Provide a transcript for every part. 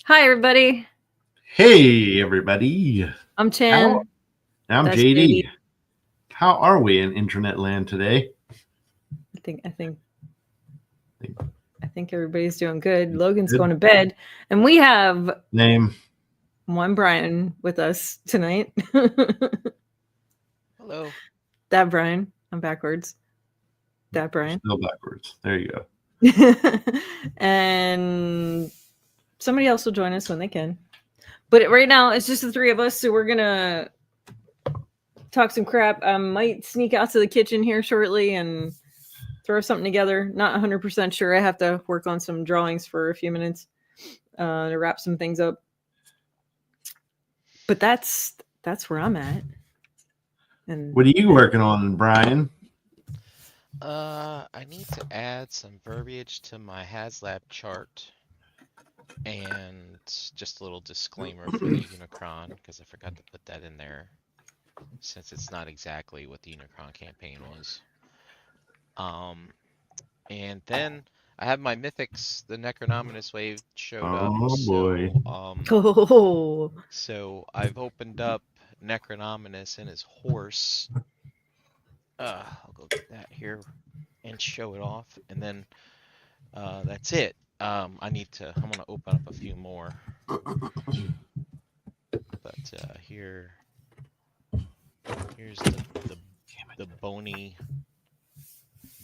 Hi, everybody. Hey, everybody. I'm Chan. I'm That's JD. How are we in internet land today? I think everybody's doing good. Logan's going to bed, and we have Name. one Brian with us tonight. Hello. That Brian. I'm backwards. That Brian. Still backwards. There you go. And somebody else will join us when they can. But right now, it's just the three of us, so we're going to talk some crap. I might sneak out to the kitchen here shortly and throw something together. Not 100% sure. I have to work on some drawings for a few minutes to wrap some things up. But that's where I'm at. And what are you working on, Brian? I need to add some verbiage to my HasLab chart, and just a little disclaimer for the Unicron, because I forgot to put that in there, since it's not exactly what the Unicron campaign was. And then I have my Mythics, the Necronominous Wave showed up. Oh boy. So I've opened up Necronominous and his horse. I'll go get that here and show it off, and then that's it. I'm gonna open up a few more. But here's the bony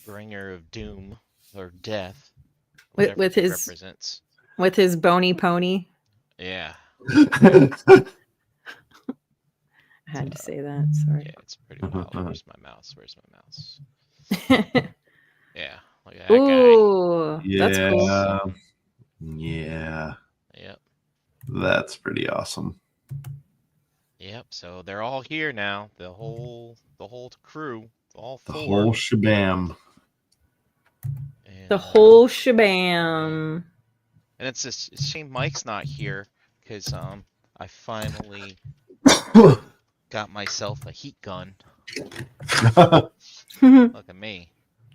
bringer of doom or death. With his represents. With his bony pony. Yeah. I had to say that. Sorry. Yeah, it's pretty wild. Where's my mouse? Yeah, look at that Ooh, yeah. That's cool. Yeah. Yep. That's pretty awesome. Yep. So they're all here now. The whole crew, all four. The whole shabam. And, the whole shabam. And it's a shame Mike's not here, because I finally got myself a heat gun. Look at me.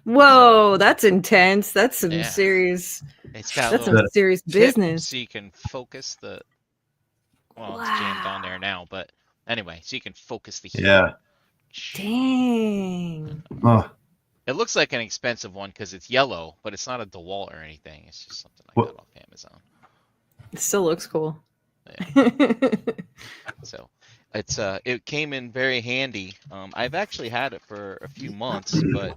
Whoa, that's intense. That's some serious. It's got that's some serious business. So you can focus the. Well, it's jammed on there now, but anyway, so you can focus the heat. Yeah. Dang. It looks like an expensive one because it's yellow, but it's not a DeWalt or anything. It's just something I got off Amazon. It still looks cool. Yeah. So it came in very handy. I've actually had it for a few months, but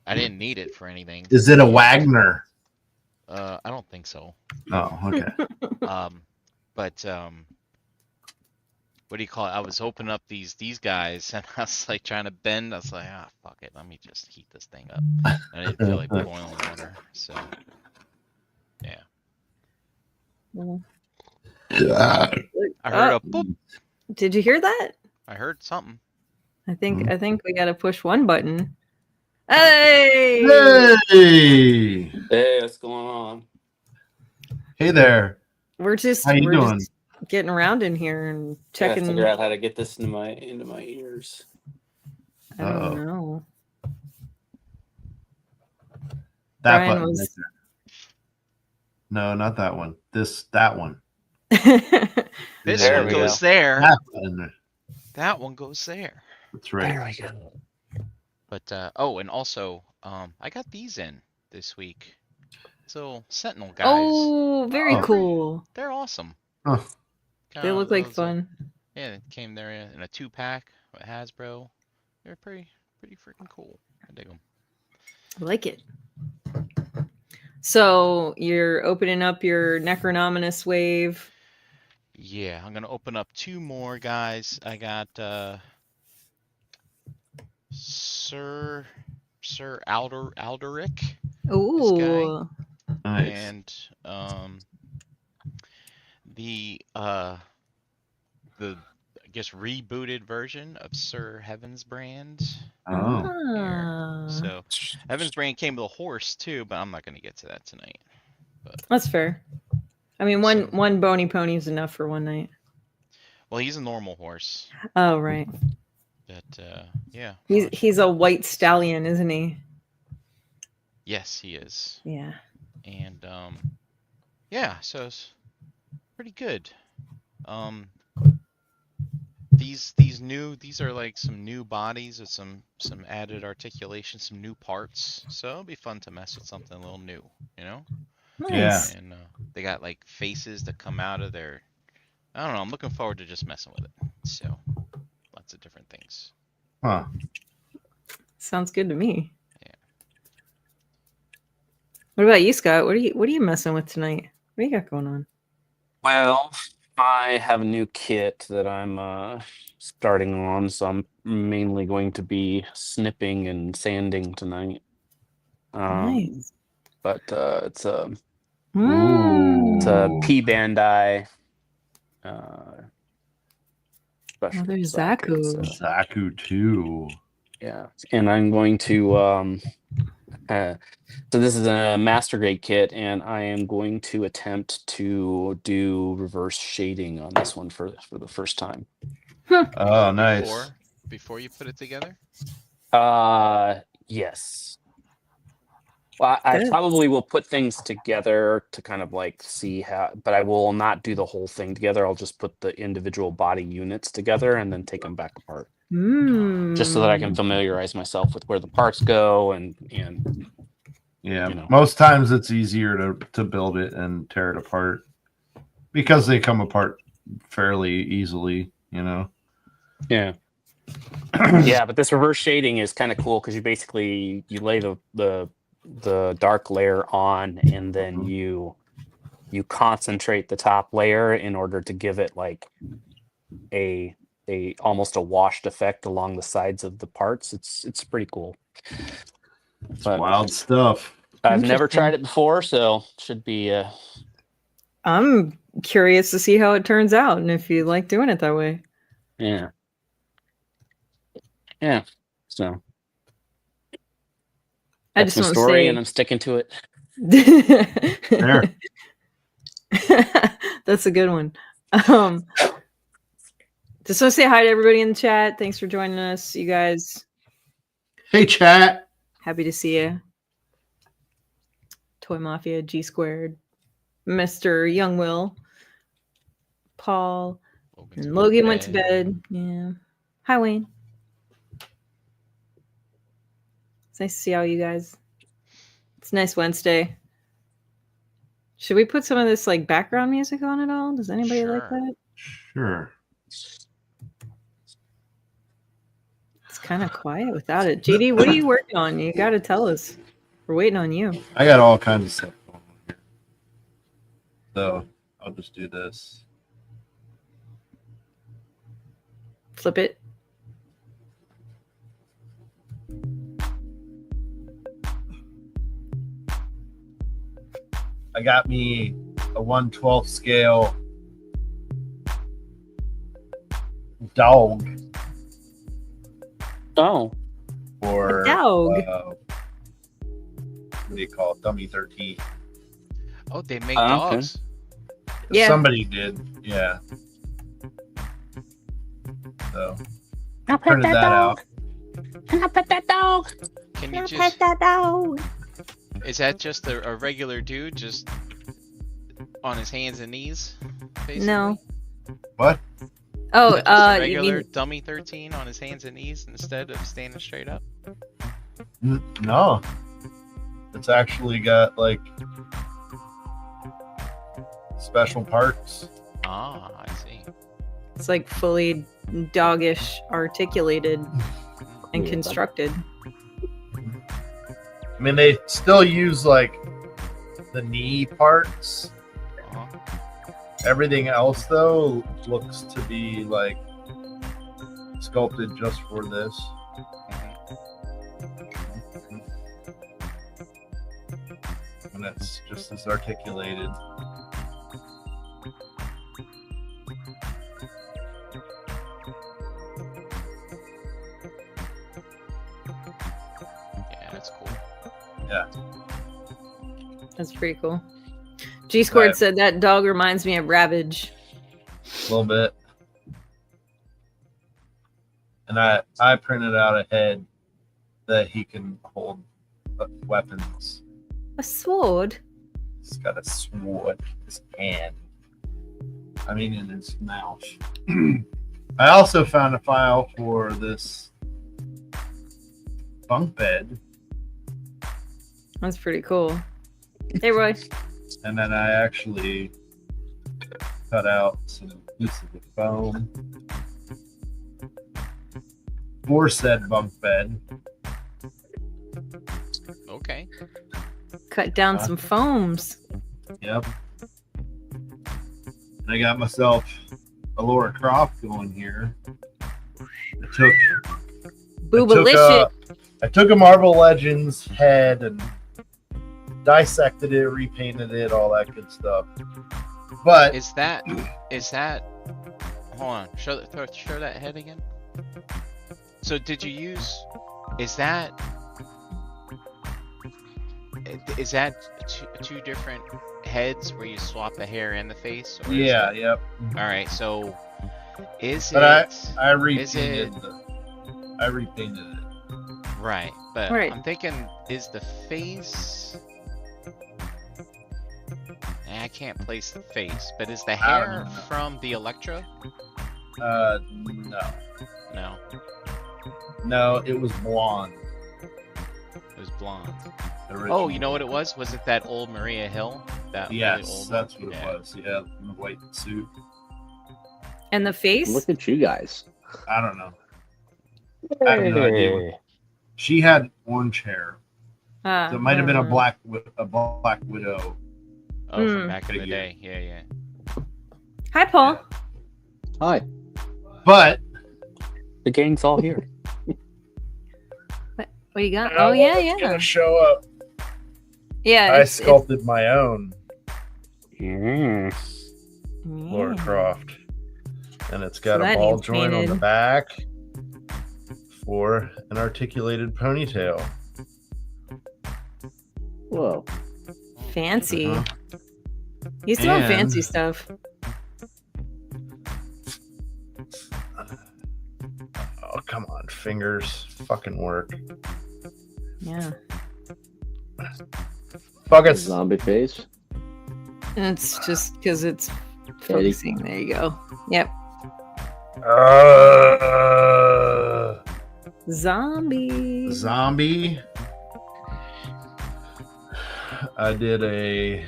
I didn't need it for anything. Is it a Wagner? I don't think so. Oh, okay. But what do you call it? I was opening up these guys, and I was like trying to bend. I was like, fuck it, let me just heat this thing up. I didn't feel like boiling water, so yeah. I heard a boop. Did you hear that? I heard something. I think we gotta push one button. Hey! Hey, what's going on? Hey there. We're just getting around in here and checking. Figure out how to get this into my ears. I don't know. That Brian button. was... No, not that one. That one. This one goes there. That one goes there. That's right. There we go. But and also I got these in this week. So Sentinel guys. Oh, very cool. They're awesome. Oh. They look like fun. Yeah, it came there in a 2-pack with Hasbro. They're pretty freaking cool. I dig them. I like it. So you're opening up your Necronominous Wave. Yeah, I'm gonna open up 2 more, guys. I got Sir Alderic. Ooh. Nice. And the I guess rebooted version of Sir Heaven's Brand. Oh. So Heaven's Brand came with a horse too, but I'm not gonna get to that tonight. But that's fair. I mean, one bony pony is enough for one night. Well, he's a normal horse. Oh, right. But yeah. He's a white stallion, isn't he? Yes, he is. Yeah. And Yeah, so it's pretty good. These are like some new bodies with some added articulation, some new parts. So it'll be fun to mess with something a little new, you know? Yeah. Nice. And they got like faces that come out of their. I don't know. I'm looking forward to just messing with it. So lots of different things. Huh. Sounds good to me. Yeah. What about you, Scott? What are you messing with tonight? What do you got going on? Well, I have a new kit that I'm starting on, so I'm mainly going to be snipping and sanding tonight. Nice. But it's a Mm. P Bandai special there's socket. Zaku. So, Zaku 2. yeah, and I'm going to so this is a master grade kit, and I am going to attempt to do reverse shading on this one for the first time. Oh, nice. Before you put it together? Yes. Well, I Good. probably will put things together to kind of like see how, but I will not do the whole thing together. I'll just put the individual body units together and then take them back apart, just so that I can familiarize myself with where the parts go and Yeah, you know. most times it's easier to build it and tear it apart because they come apart fairly easily, you know. Yeah. Yeah, but this reverse shading is kind of cool because you lay the dark layer on, and then you concentrate the top layer in order to give it like a almost a washed effect along the sides of the parts. It's pretty cool. It's But wild stuff. I've never Interesting. tried it before, so should be I'm curious to see how it turns out and if you like doing it that way. yeah. So I that's just my want story, to and I'm sticking to it. There. That's a good one. Just want to say hi to everybody in the chat. Thanks for joining us, you guys. Hey, chat. Happy to see you. Toy Mafia, G Squared, Mr. Young Will, Paul, and Logan went to bed. Yeah. Hi, Wayne. It's nice to see all you guys. It's a nice Wednesday. Should we put some of this like background music on at all? Does anybody like Sure. that? Sure. It's kind of quiet without it. JD, what are you working on? You got to tell us. We're waiting on you. I got all kinds of stuff going on here. So I'll just do this. Flip it. I got me a 1/12 scale dog Oh, for A dog. What do you call it? Dummy 13. Oh, they make Okay. dogs. Yeah. Somebody did, yeah. So I'll printed that out. I'll pet that dog. Can you just? that dog. Is that just a regular dude just on his hands and knees? Basically? No. What? Oh, Just a you regular mean dummy 13 on his hands and knees instead of standing straight up. No. It's actually got like special parts. Ah, I see. it's like fully doggish, articulated, and constructed. I mean, they still use like the knee parts. Uh-huh. Everything else, though, looks to be like sculpted just for this. And it's just as articulated. Yeah, that's cool. Yeah. That's pretty cool. G Squared Right. said that dog reminds me of Ravage. A little bit. And I printed out a head that he can hold weapons. A sword? He's got a sword in his hand. I mean, in his mouth. I also found a file for this bunk bed, That's pretty cool. Hey, Roy. and then I actually cut out some pieces of foam for said bunk bed. Okay. Cut down some foams. Yep. And I got myself a Laura Croft going here. Boobalicious. I took a Marvel Legends head and dissected it, repainted it, all that good stuff. But Is that? Hold on. Show that head again. So did you use? Is that two different heads where you swap the hair and the face? Or is yeah, it- yep. All right. So is But it? I Is it- repainted it. Right, but Right. I'm thinking, is the face? I can't place the face, but is the I don't hair know. from the Electra? No. No, No, it was blonde. it was blonde. Original. Oh, you know what it was? Was it that old Maria Hill? That really Yes, old that's one? what it Yeah. was. Yeah, in the white suit. And the face? Look at you guys. I don't know. I have no idea. Hey. She had orange hair. Ah, So it might have been a hmm. black widow. Oh, from Hmm. back in the Figure. day. Yeah, yeah. Hi, Paul. Hi. But The gang's all here. What do you got? Oh, yeah, it's yeah. gonna show up. Yeah. I sculpted my own Mm. Laura yeah. Croft, and it's got So a that ball needs joint on the painted. back for an articulated ponytail. Whoa. Fancy. Uh-huh. He's doing And- fancy stuff. Oh, come on, fingers, fucking work. Yeah. Buckets. Zombie face. And it's just because it's Eddie. focusing. There you go. Yep. Zombie. Zombie. I did a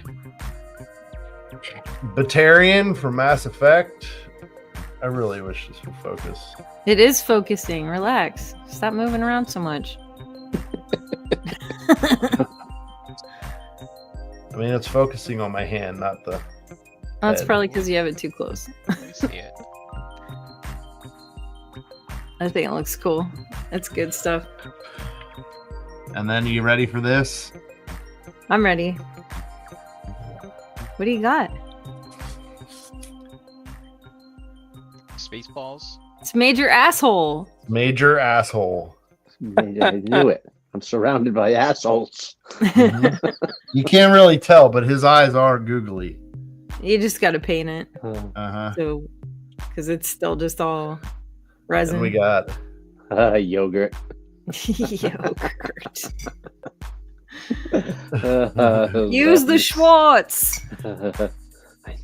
Batarian for Mass Effect. I really wish this would focus. It is focusing. Relax. Stop moving around so much. I mean, it's focusing on my hand, not the. That's Head. probably because you have it too close. Let me see it. I think it looks cool. It's good stuff. And then, you ready for this? I'm ready. What do you got? Spaceballs. It's Major Asshole. Major asshole. I knew it. I'm surrounded by assholes. Mhm. You can't really tell, but his eyes are googly. You just got to paint it. Uh huh. So, because it's still just all resin. And we got Yogurt. Yogurt. Use Use the Schwartz.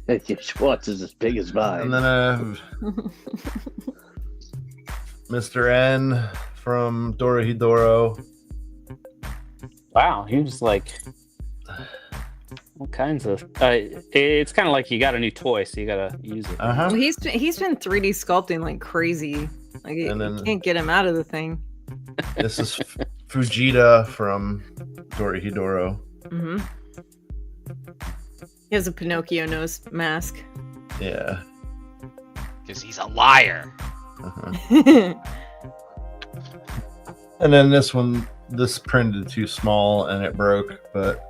Your Schwartz is as big as mine. and then Mr. N from Dorohedoro. Wow, he was like all kinds of. It's kind of like you got a new toy, so you gotta use it. Uh huh. Well, he's been 3D sculpting like crazy. Like you And then- can't get him out of the thing. This is Fujita from Dorohedoro. Mm-hmm. He has a Pinocchio nose mask. Yeah. Because he's a liar. Uh-huh. And then this one, this printed too small and it broke, but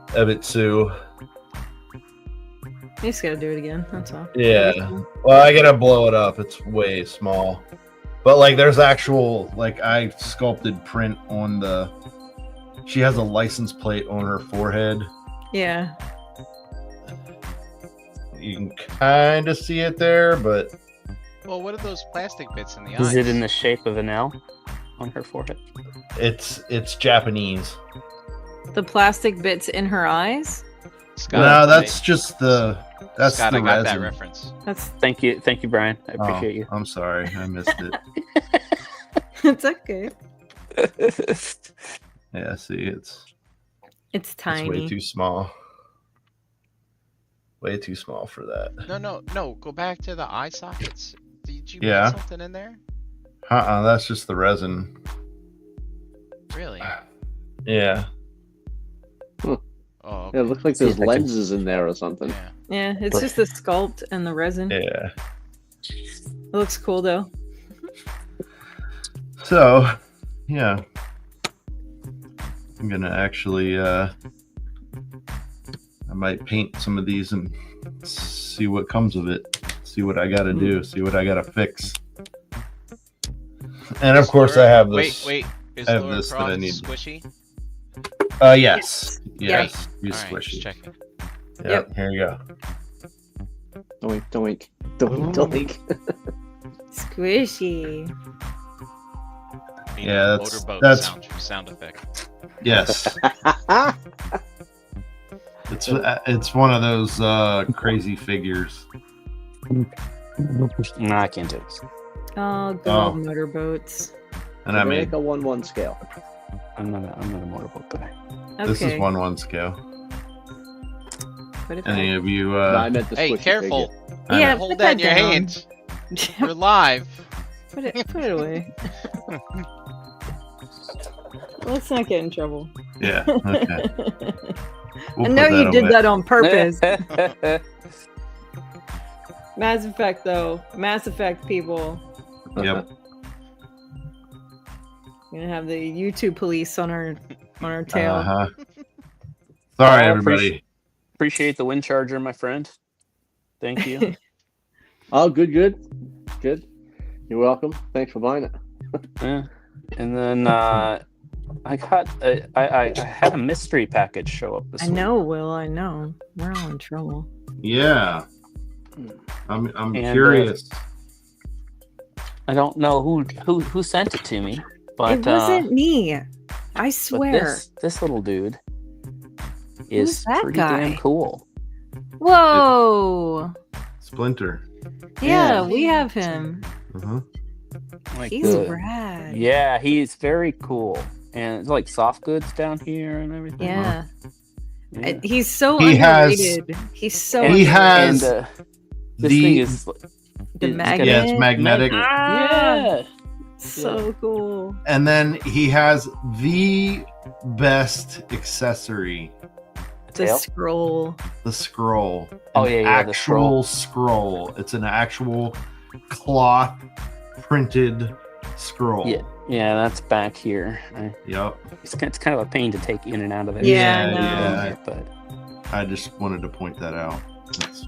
Ebitsu. You just gotta do it again. That's all. Yeah. Well, I gotta blow it up. It's way small. But like there's actual like I sculpted print on the she has a license plate on her forehead. Yeah. You can kind of see it there, but Well, what are those plastic bits in the eyes? Is it in the shape of an L on her forehead? it's Japanese. The plastic bits in her eyes. Scott, No, that's just the. That's Scott, the I got resin. that reference. That's Thank you, Brian. I Oh, appreciate you. I'm sorry, I missed it. it's okay. Yeah, see, it's It's way tiny. too small. Way too small for that. No. Go back to the eye sockets. Did you Yeah. put something in there? That's just the resin. Really? Yeah. Oh, Yeah, it okay. looks like See there's if I can- lenses in there or something. Yeah. Yeah, it's just the sculpt and the resin. Yeah. It looks cool though. So, yeah. I'm gonna actually I might paint some of these and see what comes of it. See what I gotta do, see what I gotta fix. And of course I have this. Wait. Is I have Laura this that Croft I need. squishy? Yes. Yes. He's Alright, just squishy. checking. Yep, here you go. Doink. Squishy. Yeah, Motorboat that's- sound effect. Yes. It's one of those crazy figures. No, I can't do this. Oh, good Oh. old motorboats. And I Make made a 1-1 scale. I'm not a motorboat guy. Okay. this is 1/1 scale. Put it Any back. of you No, I meant the Hey, squishy careful! figure. I Yeah, know. Hold put that in that your down. hands. We're live. put it away. Let's not get in trouble. Yeah. Okay. We'll I know put you did away. that on purpose. Mass Effect, though. Mass Effect people. Yep. We're gonna have the YouTube police on our tail. Uh-huh. Sorry, I everybody. Appreciate the wind charger, my friend. Thank you. Oh, good. You're welcome. Thanks for buying it. Yeah. And then I had a mystery package show up this I week. know, Will. I know. We're all in trouble. Yeah. I'm And, curious. I don't know who sent it to me, but it wasn't me. I but swear. this little dude Who's is that pretty guy? damn cool. Whoa. Splinter. Yeah, Yeah. we have him. Uh-huh. Like He's the- rad. Yeah, he's very cool, and it's like soft goods down here and everything. Yeah. Yeah. He's so He has- underrated. He's so He underrated. has And this the thing is the it's got- magnet. yeah, it's magnetic. Ah, Yeah. so cool. And then he has the best accessory, The Tail? scroll. the scroll. Oh, An yeah, the actual scroll. It's an actual cloth printed scroll. Yeah, that's back here. Yep. It's kind of a pain to take in and out of there. Yeah, I know. yeah. But I just wanted to point that out.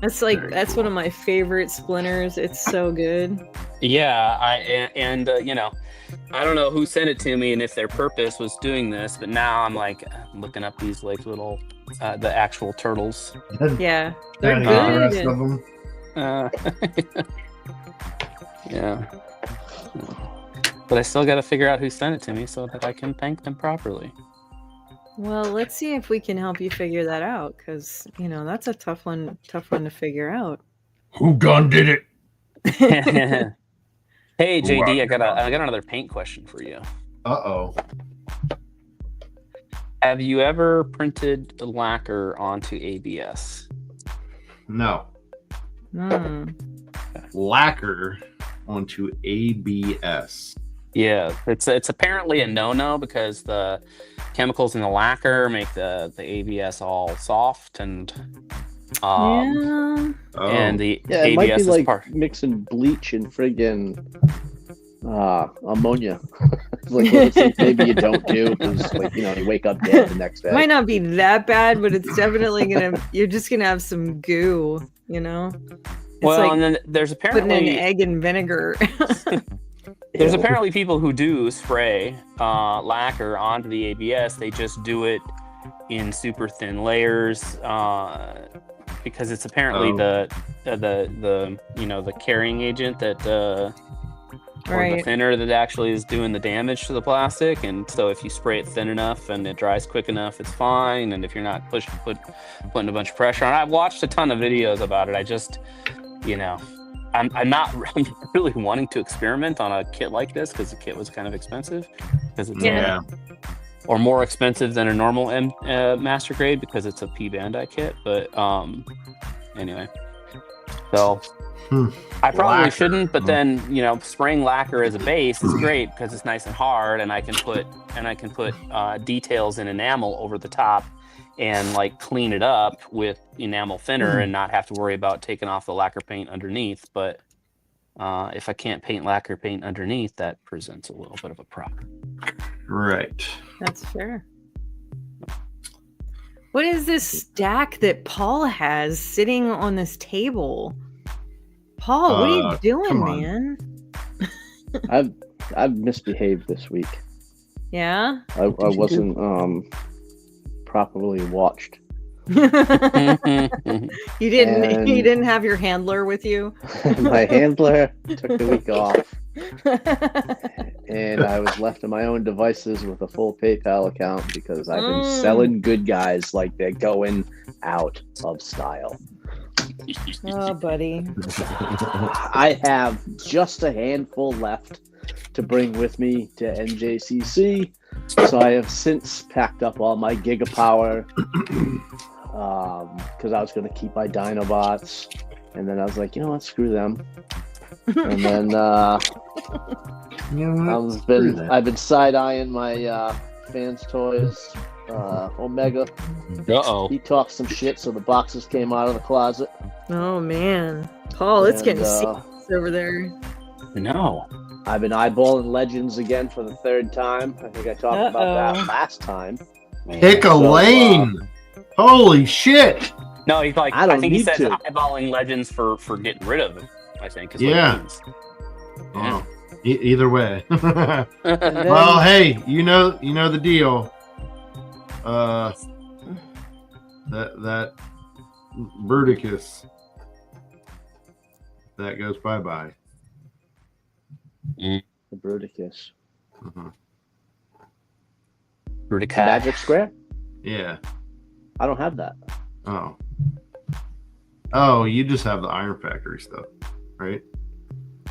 That's very that's cool. one of my favorite splinters. It's so good. yeah, I don't know who sent it to me and if their purpose was doing this, but now I'm like looking up these like little the actual turtles. Yeah, they're And the rest good. of them. Yeah. But I still got to figure out who sent it to me so that I can thank them properly. Well, let's see if we can help you figure that out, because that's a tough one to figure out. Who gun did it? Hey JD, I got another paint question for you. Uh-oh. Have you ever printed lacquer onto ABS? No. Hmm. Lacquer onto ABS. Yeah, it's apparently a no-no because the chemicals in the lacquer make the ABS all soft and Yeah. Oh. and the Yeah, it ABS might be is like part. mixing bleach and friggin' ammonia. Like what it's maybe you don't do because you wake up dead the next day. Might not be that bad, but it's definitely you're just gonna have some goo, It's Well, like and then there's putting an apparently egg in vinegar. there's apparently people who do spray lacquer onto the ABS. They just do it in super thin layers because it's apparently the carrying agent that or the Right. thinner that actually is doing the damage to the plastic. And so if you spray it thin enough and it dries quick enough, it's fine. And if you're not putting a bunch of pressure on, I've watched a ton of videos about it. I just, I'm not really wanting to experiment on a kit like this because the kit was kind of expensive, because it's or more expensive than a normal master grade because it's a P Bandai kit. But anyway, so I probably Lacquer. shouldn't. But then spraying lacquer as a base is great because it's nice and hard, and I can put details in enamel over the top and like clean it up with enamel thinner and not have to worry about taking off the lacquer paint underneath. But if I can't paint lacquer paint underneath, that presents a little bit of a problem. Right. That's fair. What is this stack that Paul has sitting on this table? Paul, what are you doing, come on. man? I've misbehaved this week. Yeah? I wasn't properly watched. You didn't And- you didn't have your handler with you? My handler took the week off, and I was left to my own devices with a full PayPal account because I've been selling good guys like they're going out of style. Oh, buddy. I have just a handful left to bring with me to NJCC, so I have since packed up all my Gigapower because I was going to keep my Dinobots, and then I was like, you know what, screw them. And then I've been side-eyeing my Fans Toys Omega. Uh-oh. He talked some shit, so the boxes came out of the closet. Oh, man. Paul, it's getting And, serious over there. No. I've been eyeballing Legends again for the third time. I think I talked about that last time. Pick a lane. Holy shit. No, he's like, I don't I think he need says to. eyeballing Legends for getting rid of it, I think. Is Yeah. What it means. Oh, either way. And then- Well, hey, you know the deal. That Bruticus that goes bye-bye. The Bruticus. Bruticus. Magic Square? Yeah. I don't have that. Oh, you just have the Iron Factory stuff, right?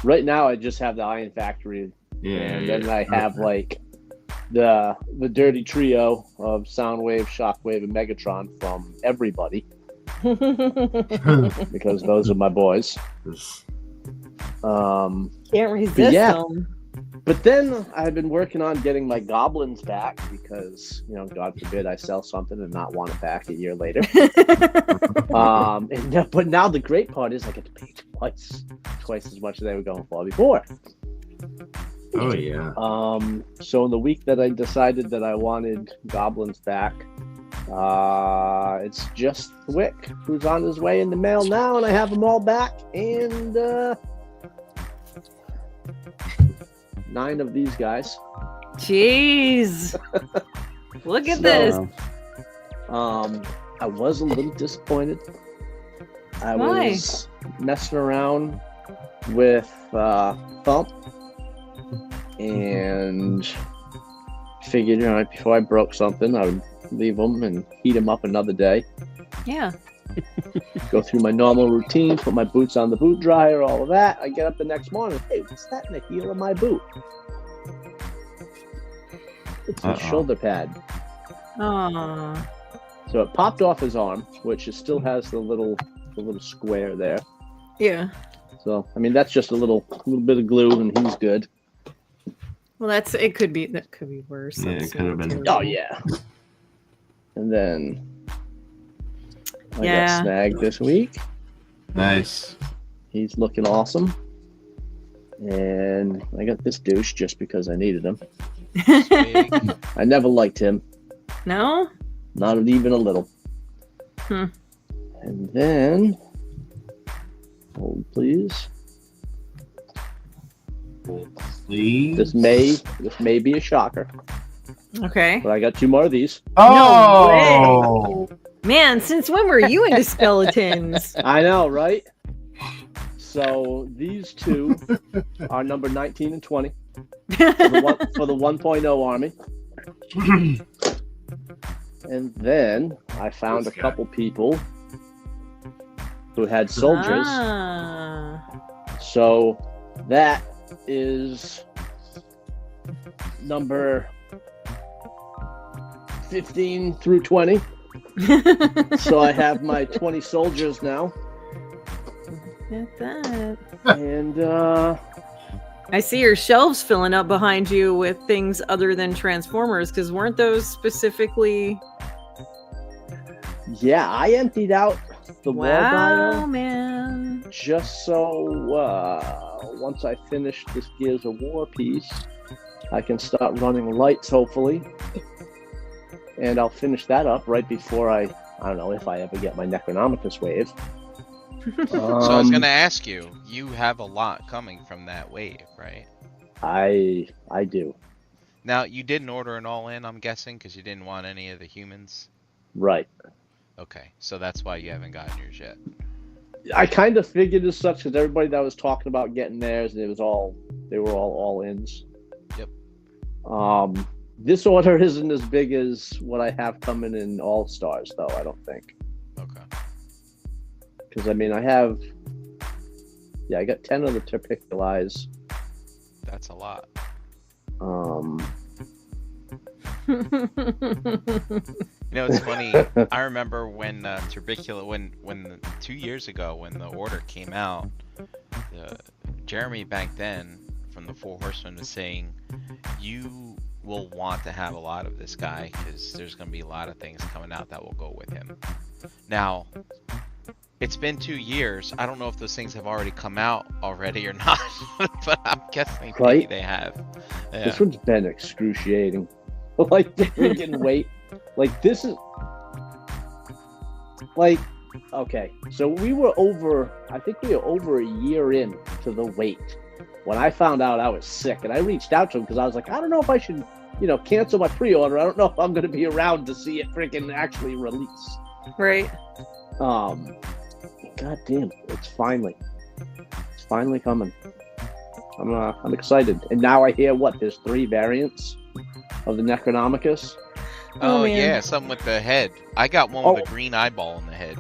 Right now, I just have the Iron Factory, Yeah. and then I have like the dirty trio of Soundwave, Shockwave, and Megatron from everybody because those are my boys. Can't resist yeah. them. But then I've been working on getting my goblins back because, God forbid I sell something and not want it back a year later. But now the great part is I get to pay twice as much as they were going for before. Oh yeah. So in the week that I decided that I wanted goblins back, it's just Wick who's on his way in the mail now, and I have them all back, and 9 of these guys. Jeez. Look at So, this. I was a little disappointed. I Why? was messing around with Thump and figured, before I broke something, I would leave them and heat them up another day. Yeah. Go through my normal routine, put my boots on the boot dryer, all of that. I get up the next morning. Hey, what's that in the heel of my boot? It's a shoulder pad. Aww. So it popped off his arm, which it still has the little square there. Yeah. So that's just a little bit of glue, and he's good. Well, that could be worse. Yeah, it That's could have not been. terrible. Oh yeah. And then I Yeah. got snagged this week. Nice. He's looking awesome. And I got this douche just because I needed him. Big. I never liked him. No? Not even a little. Hmm. And then, hold please. Please. This may be a shocker, Okay. but I got 2 more of these. Oh. Man, since when were you into skeletons? I know, right? So these two are number 19 and 20 for the 1.0 army. And then I found a couple people who had soldiers. Ah. So that is number 15 through 20. So I have my 20 soldiers now. Get that. And I see your shelves filling up behind you with things other than Transformers, because weren't those specifically... yeah, I emptied out the war Wow, bio man. just so once I finish this Gears of War piece, I can start running lights, hopefully. And I'll finish that up right before I don't know if I ever get my Necronomicus wave. So I was gonna ask you, you have a lot coming from that wave, right? I do. Now, you didn't order an all-in, I'm guessing, because you didn't want any of the humans? Right. Okay, so that's why you haven't gotten yours yet. I kind of figured as such because everybody that was talking about getting theirs, they were all ins. Yep. This order isn't as big as what I have coming in All Stars, though. I don't think. Okay. Because I mean, I got 10 of the Terpiculize. That's a lot. You know, it's funny. I remember when when 2 years ago when the order came out, Jeremy back then from the Four Horsemen was saying, you will want to have a lot of this guy because there's going to be a lot of things coming out that will go with him. Now, it's been 2 years. I don't know if those things have already come out already or not, but I'm guessing maybe Right? they have. Yeah. This one's been excruciating. Like the freaking wait. Like this is like okay. So we were over. I think we were over a year in to the wait when I found out I was sick, and I reached out to him because I was like, I don't know if I should, cancel my pre-order. I don't know if I'm going to be around to see it freaking actually release. Right. God damn, it's finally coming. I'm excited, and now I hear there's 3 variants of the Necronomicus. Oh, man. yeah, something with the head. I got one with a green eyeball in the head.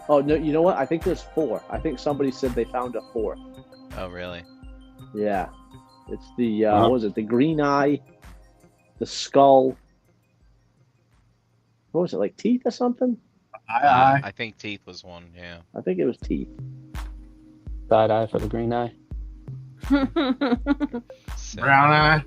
Oh no, you know what? I think there's 4. I think somebody said they found a 4. Oh, really? Yeah, it's the what was it? The green eye, the skull. What was it, like teeth or something? I think teeth was one. Yeah. I think it was teeth. Side eye for the green eye. So, Brown eye.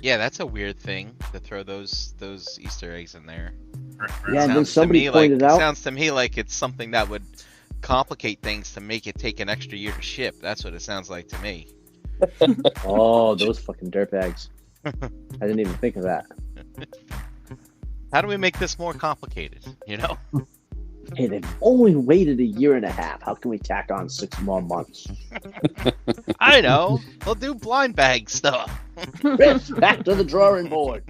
yeah, that's a weird thing to throw those Easter eggs in there. Yeah, and then Sounds to somebody me pointed out. Sounds to me like it's something that would complicate things to make it take an extra year to ship. That's what it sounds like to me. Oh, those fucking dirtbags! I didn't even think of that. How do we make this more complicated? Hey, they've only waited a year and a half. How can we tack on 6 more months? I know. We'll do blind bag stuff. Chris, back to the drawing board.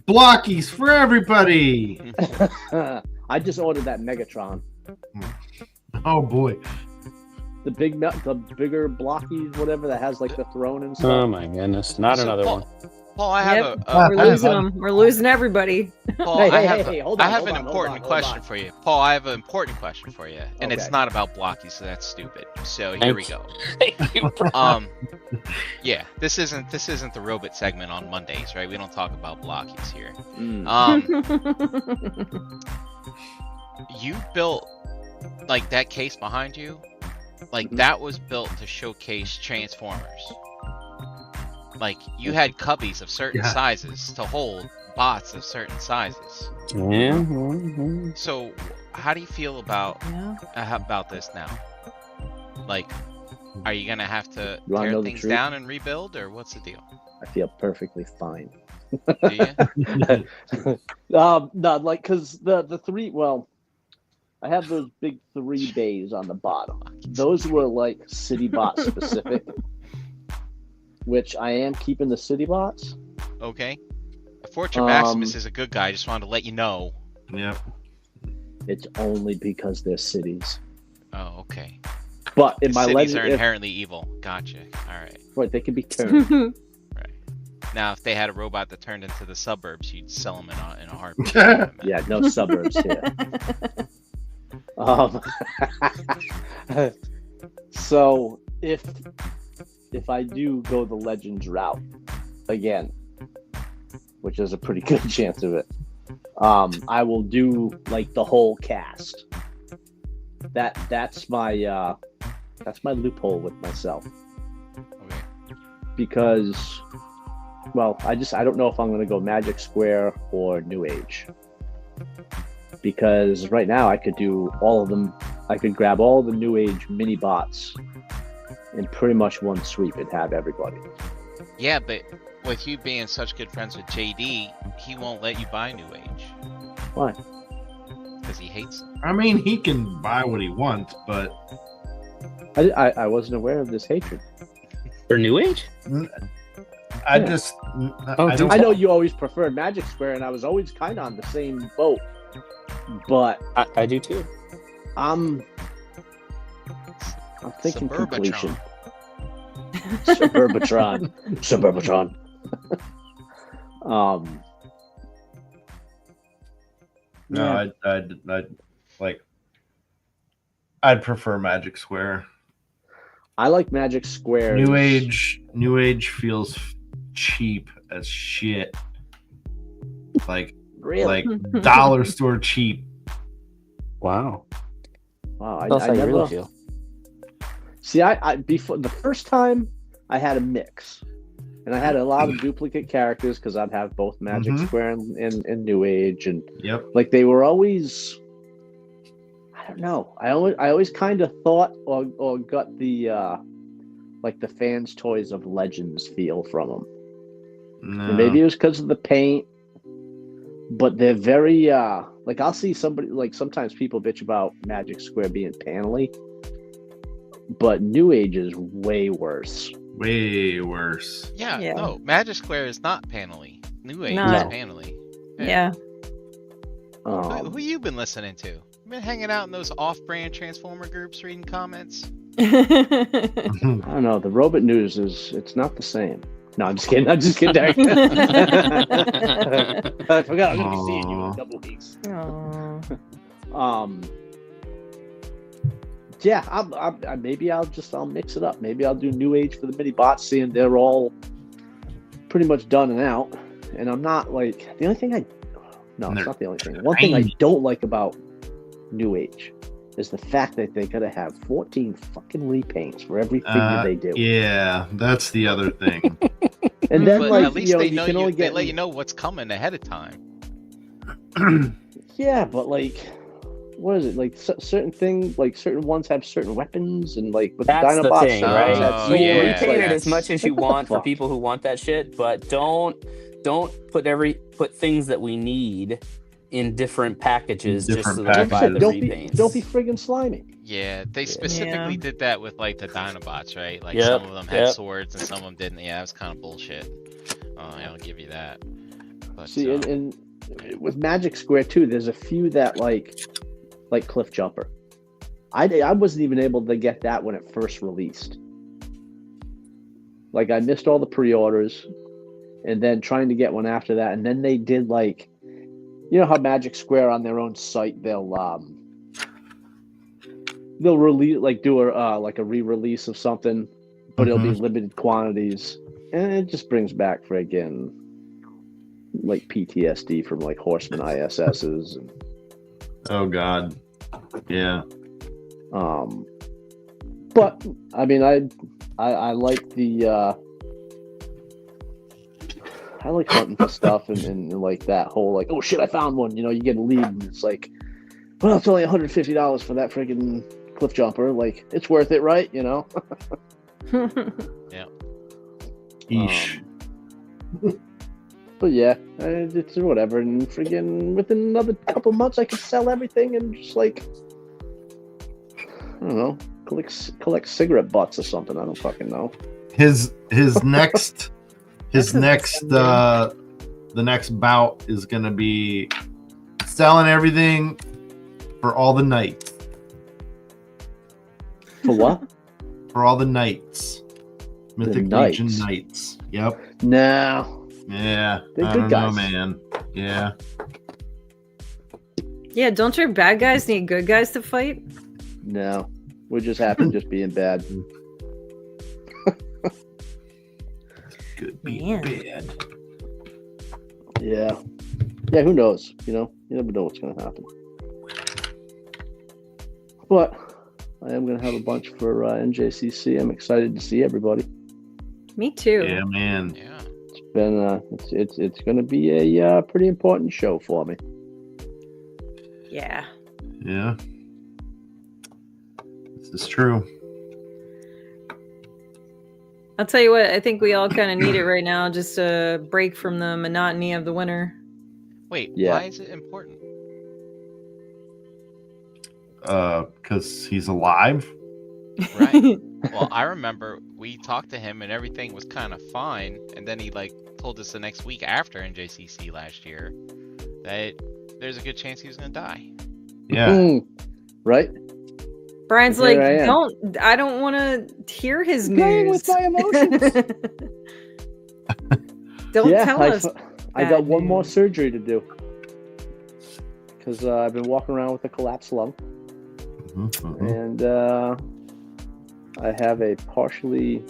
Blockies for everybody. I just ordered that Megatron. Oh boy. The bigger blockies, whatever that has like the throne and Oh stuff. my goodness! Not So, another Paul, one. Paul, I have Yep. a We're losing them. We're losing everybody. Paul, Hey, I hey, have, hey, hold I on, have hold an on, hold important on, hold question on. for you. Paul, I have an important question for you. And it's Okay. not about Blocky, so that's stupid. So here Thank we go. Thank you. Yeah, this isn't the robot segment on Mondays, right? We don't talk about Blockies here. Mm. You built like that case behind you, like Mhm. that was built to showcase Transformers. Like you had cubbies of certain sizes to hold bots of certain sizes. Yeah. So, how do you feel about this now? Like, are you gonna have to You wanna tear know the things truth? down and rebuild, or what's the deal? I feel perfectly fine. Do you? No, like because the 3. Well, I have those big 3 bays on the bottom. Those were like city bot specific, which I am keeping the city bots. Okay. Fortune Maximus is a good guy. I just wanted to let you know. Yep. It's only because they're cities. Oh, okay. But in my Cities are legend, inherently evil. Gotcha. All right. right, they can be turned. Now, if they had a robot that turned into the suburbs, you'd sell them in a heartbeat. Yeah, no suburbs here. Um, so if I do go the Legends route again, which is a pretty good chance of it, I will do like the whole cast. That's my loophole with myself. Okay. Because, well, I don't know if I'm going to go Magic Square or New Age. Because right now I could do all of them. I could grab all the New Age mini bots in pretty much one sweep and have everybody. Yeah, but with you being such good friends with JD, he won't let you buy New Age. Why? Because he hates them. I mean, he can buy what he wants, but I wasn't aware of this hatred. For New Age? I Yeah. just Oh, I don't. I know you always preferred Magic Square, and I was always kind of on the same boat. But I do too. I'm thinking Suburbatron. completion. Suburbatron. Suburbatron. No, I'd like. I'd prefer Magic Square. I like Magic Square. New Age feels cheap as shit. Like Really? dollar store cheap. Wow. Wow, That's I how you never really feel. see. I before the first time I had a mix, and I had a lot of duplicate characters because I'd have both Magic Mhm. Square and New Age, and Yep. like they were always. I don't know. I always kind of thought or got the like the fans' toys of Legends feel from them. No. And maybe it was because of the paint, but they're very like I'll see somebody like sometimes people bitch about Magic Square being panely, but New Age is way worse. Way worse. Yeah, Yeah. no, Magic Square is not panely. New Age No. is panely. Yeah. Who you been listening to? You been hanging out in those off-brand Transformer groups reading comments? I don't know. The Robot News it's not the same. No, I'm just kidding. I'm just kidding. Derek. I forgot I'm gonna be seeing you in a couple weeks. Aw. Yeah, I maybe I'll mix it up. Maybe I'll do New Age for the mini bots, seeing they're all pretty much done and out. And I'm not like the only thing it's not the only thing. One thing I don't like about New Age is the fact that they gotta have 14 fucking repaints for every figure they do. Yeah, that's the other thing. And then But like at least they you know can only they get let you know what's coming ahead of time. Yeah, but like, what is it? Like certain things, like certain ones have certain weapons, and like with That's the the Dinobots, thing, some right? ones have Oh, swords. yeah. Repaint it Like, as much as you what the want for fuck? people who want that shit, but don't put things that we need in different packages just so Different that we buy the don't repaints. be friggin' slimy. Yeah, they specifically Yeah. did that with like the Dinobots, right? Like Yep, some of them had yep. swords and some of them didn't. Yeah, it was kind of bullshit. I'll give you that. But, See, and with Magic Square too, there's a few that like Cliff Jumper. I wasn't even able to get that when it first released. Like I missed all the pre-orders, and then trying to get one after that, and then they did like, you know how Magic Square on their own site they'll release do a like a re-release of something, but it'll be limited quantities, and it just brings back friggin' like PTSD from like Horseman ISSs and Oh God. Yeah. but I mean I like the I like hunting for stuff and like that whole like, oh shit, I found one, you get a lead and it's like, well, it's only $150 for that friggin' Cliff Jumper, like it's worth it, right? Eesh. But yeah, it's whatever, and friggin' within another couple months I could sell everything and just like, I don't know, collect cigarette butts or something. I don't fucking know. His next the next bout is gonna be selling everything for all the knights. For what? For all the knights. Mythic Legion knights. Knights. Yep. No. Yeah. They're I good don't guys. know, man. Yeah. Yeah, don't your bad guys need good guys to fight? No. We're just happy just being bad. Good being Man. bad. Yeah. Yeah, who knows? You never know what's going to happen. But I am going to have a bunch for NJCC. I'm excited to see everybody. Me too. Yeah, man. Yeah. It's going to be a pretty important show for me. Yeah. Yeah. This is true. I'll tell you what, I think we all kind of need it right now, just a break from the monotony of the winter. Wait, Yeah. why is it important? Because he's alive. Right. Well, I remember we talked to him and everything was kind of fine, and then he told us the next week after NJCC last year that there's a good chance he was gonna die. Yeah. Right? Brian's Here like, I am. I don't want to hear his Playing news. with my emotions. Don't tell us. I bad got one more news. surgery to do. Because I've been walking around with a collapsed lung. Mhm. And I have a partially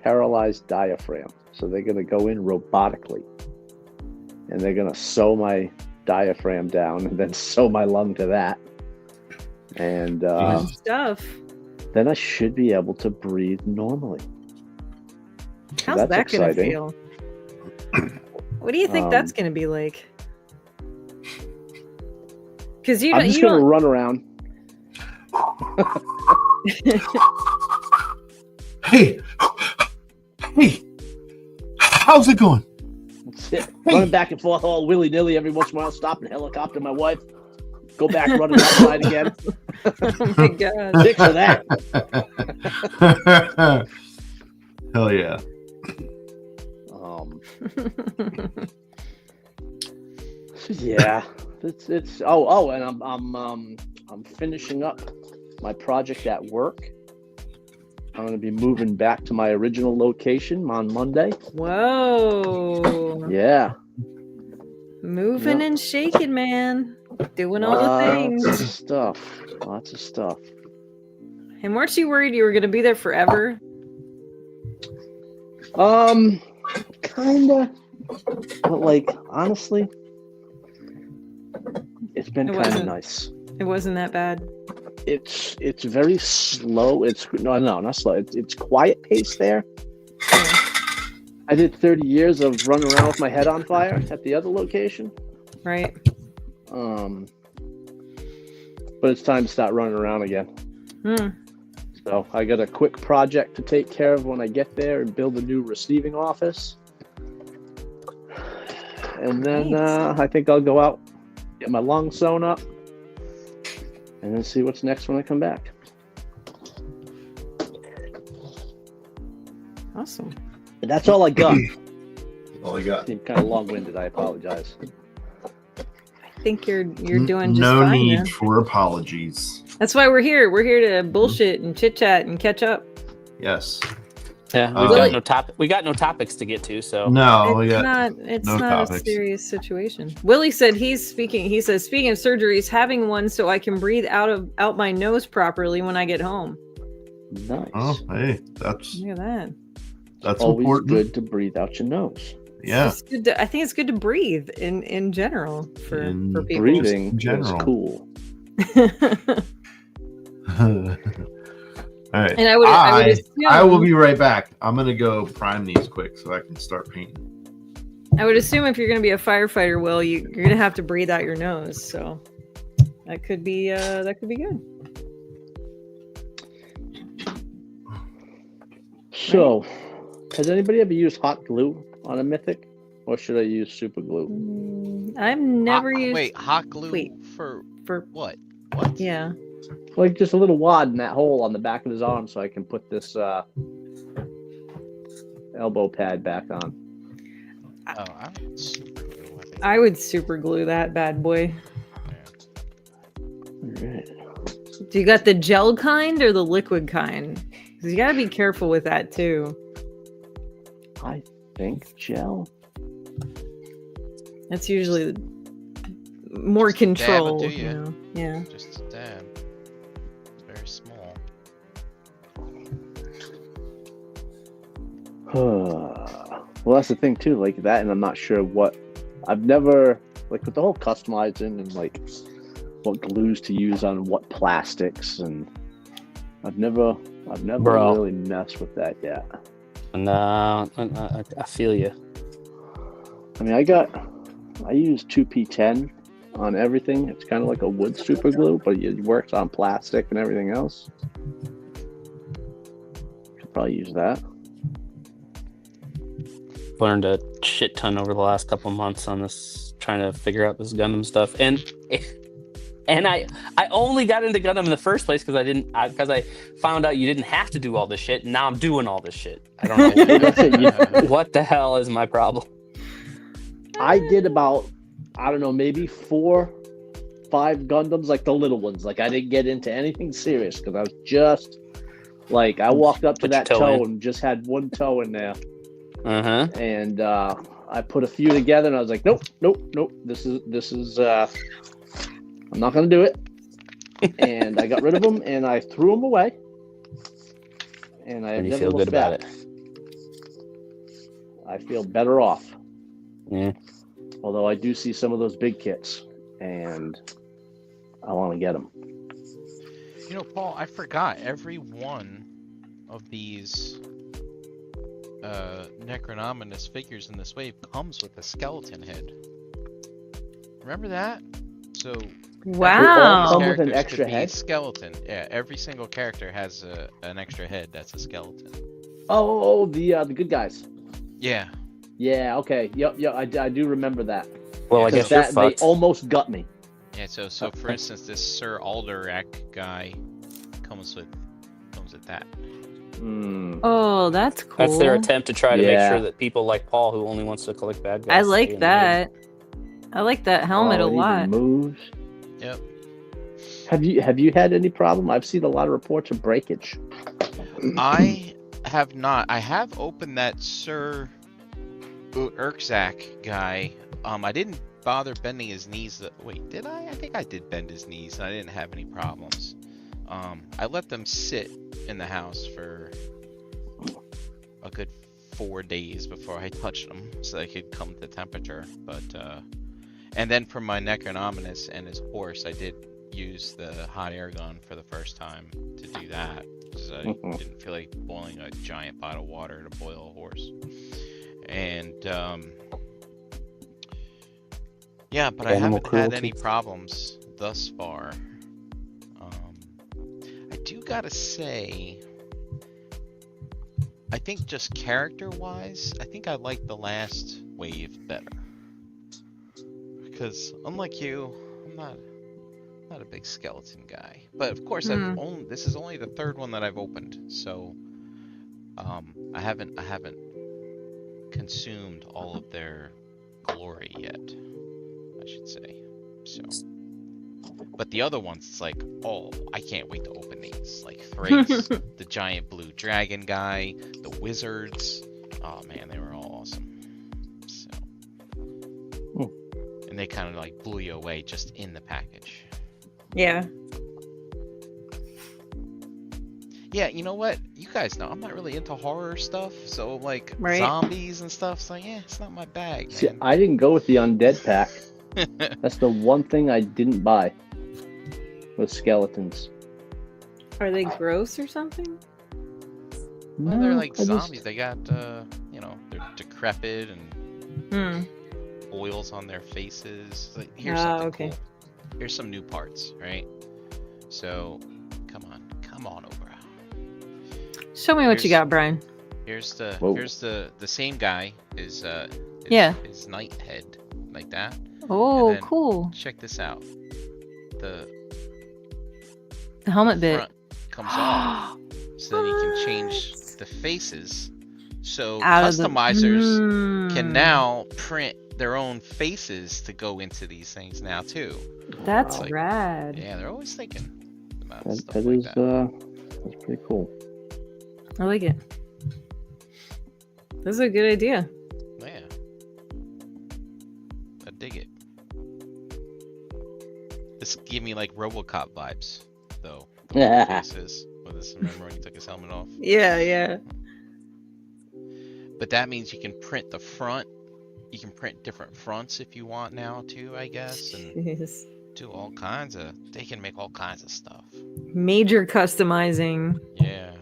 paralyzed diaphragm. So they're going to go in robotically. And they're going to sew my diaphragm down and then sew my lung to that. And Good stuff. then I should be able to breathe normally. So How's that's that going to exciting. feel? What do you think that's going to be like? Because I'm just going to don't. run around. Hey, how's it going? That's it. Running back and forth all willy-nilly every once in a while, stopping helicopter my wife, go back running outside again. Oh my god. Six of that. Hell yeah. Yeah, it's and I'm finishing up my project at work. I'm going to be moving back to my original location on Monday. Whoa. Yeah, Moving Yep. and shaking, man. Doing all the lots of things. stuff. And weren't you worried you were going to be there forever? Kinda, but honestly, it's been It kind of wasn't. nice. It wasn't that bad. It's very slow. Not slow. It's quiet pace there. I did 30 years of running around with my head on fire at the other location. Right. But it's time to start running around again. Hmm. So I got a quick project to take care of when I get there and build a new receiving office. And then Nice. I think I'll go out, get my lung sewn up, and then see what's next when I come back. Awesome. And that's all I got. All you got. I'm kind of long-winded. I apologize. I think you're doing just No fine, need man. for apologies. That's why we're here. We're here to bullshit and chit chat and catch up. Yes. Yeah, we got no topics to get to, so No, It's we got not. It's no not topics. a serious situation. Willie said he's speaking. He says speaking of surgeries, having one so I can breathe out my nose properly when I get home. Nice. Oh, hey, that's Look at that. Always important. good to breathe out your nose. Yeah. It's good I think it's good to breathe in general for In people. Breathing in general. is cool. All right. And I would assume, I will be right back. I'm gonna go prime these quick so I can start painting. I would assume if you're going to be a firefighter, Will, you're going to have to breathe out your nose. So that could be good. So, has anybody ever used hot glue on a mythic, or should I use super glue? I've never used. Wait, hot glue Wait. for For what? What? yeah. Like just a little wad in that hole on the back of his arm, so I can put this elbow pad back on. Oh, I don't super glue. I think. I would super glue that bad boy. Yeah. All right. Do you got the gel kind or the liquid kind? Because you gotta be careful with that too. I think gel. That's usually more Just a dab will control. do You ya. know? Yeah. Just a dab. It's very small. Well, that's the thing too, like that, and I'm not sure what. I've never like with the whole customizing and like what glues to use on what plastics, and I've never Bro. really messed with that yet. No, I feel you. I mean, I use 2P10 on everything. It's kind of like a wood super glue, but it works on plastic and everything else. Could probably use that. Learned a shit ton over the last couple months on this, trying to figure out this Gundam stuff, and I only got into Gundam in the first place because I found out you didn't have to do all this shit, and now I'm doing all this shit. I don't know That's it. what the hell is my problem. I did about, I don't know, maybe 4, 5 Gundams, like the little ones. Like I didn't get into anything serious because I was just like, I walked up to Put your that toe toe in. and just had one toe in there. Uh-huh. And I put a few together and I was like, nope. This is I'm not going to do it. And I got rid of them and I threw them away. And I And you never feel looked good about back. it. I feel better off. Yeah. Although I do see some of those big kits and I want to get them. You know, Paul, I forgot every one of these Necronominous figures in this wave comes with a skeleton head. Remember that? So Wow. Come with an characters could extra be head? skeleton. Yeah, every single character has an extra head that's a skeleton. Oh, the good guys. Yeah. Yeah, okay. Yep, I do remember that. Well, I Yeah, guess so you're That they fucked. almost got me. Yeah, so for instance, this Sir Alderac guy comes with that. Hmm. Oh, that's cool. That's their attempt to try to make Yeah. sure that people like Paul, who only wants to collect bad guys, I stay like in the game. that. I like that helmet Oh, a it even lot. moves. Yep. Have you had any problem? I've seen a lot of reports of breakage. I have not. I have opened that Sir Urkzak guy. I didn't bother bending his knees. Wait, did I? I think I did bend his knees, and I didn't have any problems. I let them sit in the house for a good 4 days before I touched them, so they could come to temperature. But and then for my Necronominous and his horse, I did use the hot air gun for the first time to do that, because I didn't feel like boiling a giant pot of water to boil a horse. And yeah, but I Animal haven't had cruelty. any problems thus far. I do gotta say, I think just character-wise, I think I like the last wave better. Because unlike you, I'm not a big skeleton guy. But of course, this is only the 3rd one that I've opened, so I haven't consumed all of their glory yet, I should say. So, but the other ones, it's like, oh, I can't wait to open these. Like Thrace, the giant blue dragon guy, the wizards. Oh man, they were all awesome. So, and they kind of like blew you away just in the package. Yeah. Yeah, you know what? You guys know I'm not really into horror stuff, so like Right. zombies and stuff. So yeah, it's not my bag, See, man. I didn't go with the undead pack. That's the one thing I didn't buy. With skeletons. Are they gross or something? Well, they're No, like I just- zombies. They got, they're decrepit and oils on their faces. Like, here's something okay. cool. Here's some new parts, right? So, come on over. Show me what you Here's- got, Brian. Here's Whoa. the same guy is Yeah. his knight head like that. Oh, then- cool. Check this out. The The helmet bit. front comes off, so then you can change the faces. So Out of the- customizers can Mm. now print their own faces to go into these things now too. That's Like, rad. Yeah, they're always thinking. the mouth, That, stuff that like is that's pretty cool. I like it. That's a good idea. Yeah. I dig it. This gave me like RoboCop vibes, though. The way the face is. With this, remember when he took his helmet off? Yeah, yeah. But that means you can print the front. You can print different fronts if you want now too, I guess, and Jeez. do all kinds of. They can make all kinds of stuff. Major customizing. Yeah.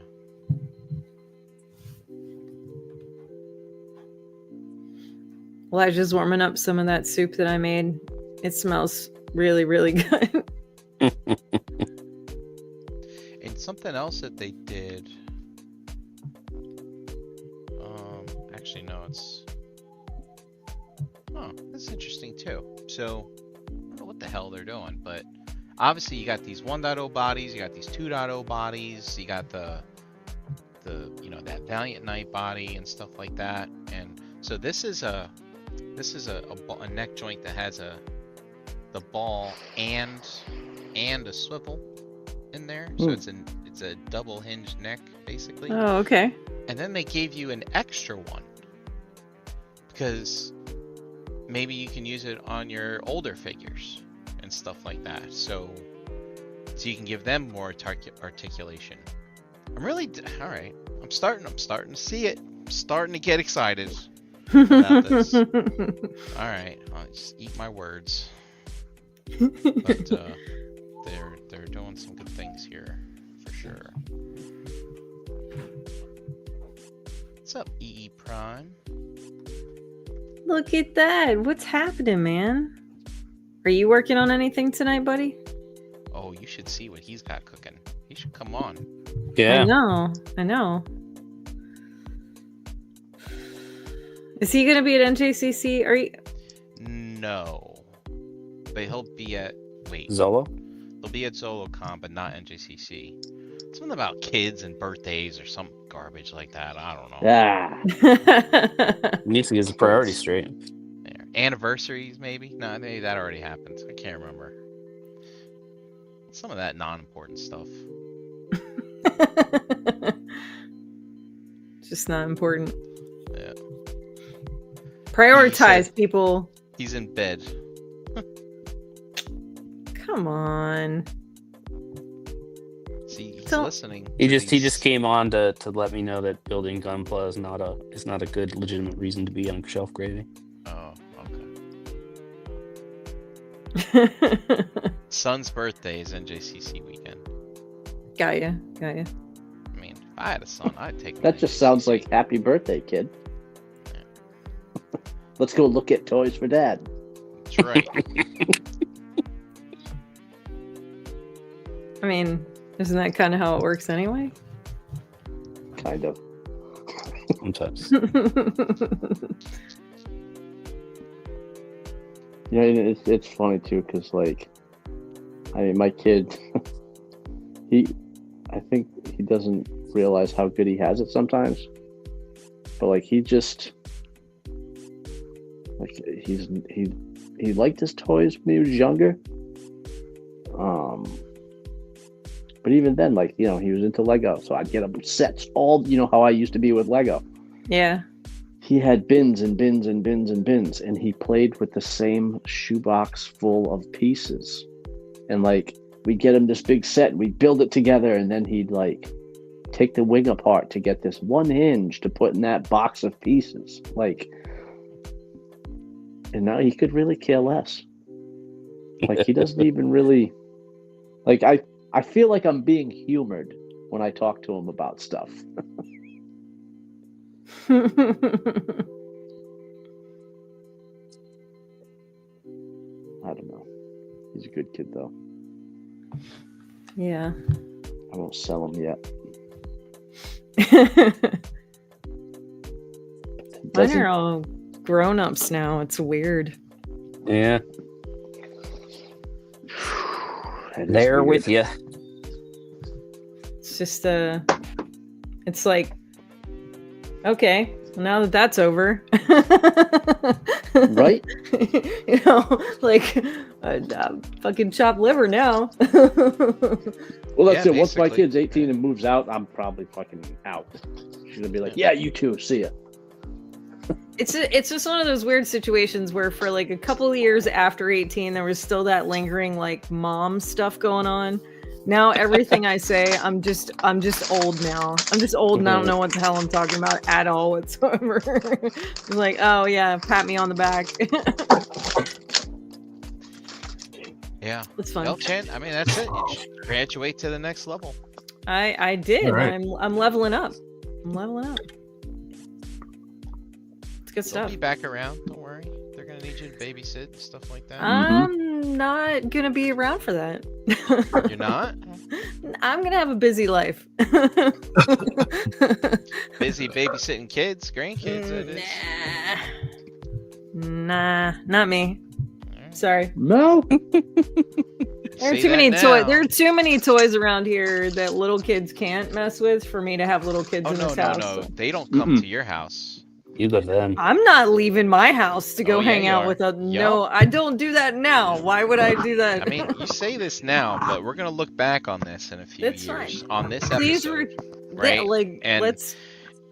Elijah's warming up some of that soup that I made. It smells really, really good. And something else that they did. Actually, no, it's. Oh, that's interesting too. So, I don't know what the hell they're doing, but obviously you got these 1.0 bodies, you got these 2.0 bodies, you got the that Valiant Knight body and stuff like that. And so this is a neck joint that has the ball and a swivel in there. So it's a double hinged neck basically. Oh, okay. And then they gave you an extra one because maybe you can use it on your older figures and stuff like that. So you can give them more articulation. I'm really all right. I'm starting to see it. I'm starting to get excited about this. All right, I'll just eat my words. But they're doing some good things here for sure. What's up, EE Prime? Look at that. What's happening, man? Are you working on anything tonight, buddy? Oh, you should see what he's got cooking. He should come on. Yeah. I know. Is he gonna be at NJCC? Are you? No, but he'll be at Zolo? He'll be at ZoloCon, but not NJCC. Something about kids and birthdays or some garbage like that. I don't know. Yeah. He needs to get his priorities straight. Yeah. Anniversaries, maybe? No, maybe that already happened. I can't remember. Some of that non-important stuff. Just not important. Yeah. Prioritize, people. He's in bed. Come on. See, he's Don't- listening. He to just these- came on to let me know that building Gunpla is not a good legitimate reason to be on Shelf Gravy. Oh, okay. Son's birthday is NJCC weekend. Got ya. I mean, if I had a son, I'd take him That to just sounds NJCC. like happy birthday, kid. Let's go look at toys for dad. That's right. I mean, isn't that kind of how it works anyway? Kind of. Sometimes. Yeah, it's funny too, because like, I mean, my kid, I think he doesn't realize how good he has it sometimes. But like, he liked his toys when he was younger. But even then, like, he was into Lego, so I'd get him sets, all how I used to be with Lego. Yeah. He had bins and bins and bins and bins, and he played with the same shoebox full of pieces. And like, we'd get him this big set, we'd build it together, and then he'd like take the wing apart to get this one hinge to put in that box of pieces. Like, and now he could really care less. Like, he doesn't even really, like, I feel like I'm being humored when I talk to him about stuff. I don't know. He's a good kid, though. Yeah. I won't sell him yet. Mine are all grown-ups now. It's weird. Yeah. That is There weird. with you. It's just it's like, okay, well, now that that's over. Right? You know, like fucking chopped liver now. Well, that's Yeah, it. Once my basically. kid's 18 and moves out, I'm probably fucking out. She's gonna be like, "Yeah, you too. See ya." It's just one of those weird situations where for like a couple of years after 18 there was still that lingering like mom stuff going on. Now everything I say, I'm just old now. I'm just old and I don't know what the hell I'm talking about at all whatsoever. It's like, oh yeah, pat me on the back. Yeah. It's fun. Well, Chan, I mean, that's it. You just graduate to the next level. I did. All right. I'm leveling up. I'm leveling up. It's good They'll stuff. be back around. Don't worry. They're gonna need you to babysit and stuff like that. I'm not gonna be around for that. You're not? I'm gonna have a busy life. Busy babysitting kids, grandkids, that is. Nah, not me. Alright. Sorry. No. There are Say too many that toys. now. There are too many toys around here that little kids can't mess with for me to have little kids Oh in no, this no, house. no. They don't come to your house. You go to them. I'm not leaving my house to go Oh, yeah, hang you out are. with a Yup. no. I don't do that now. Why would I do that? I mean, you say this now, but we're gonna look back on this in a few That's years fine. on this Please, episode, right? like And- let's.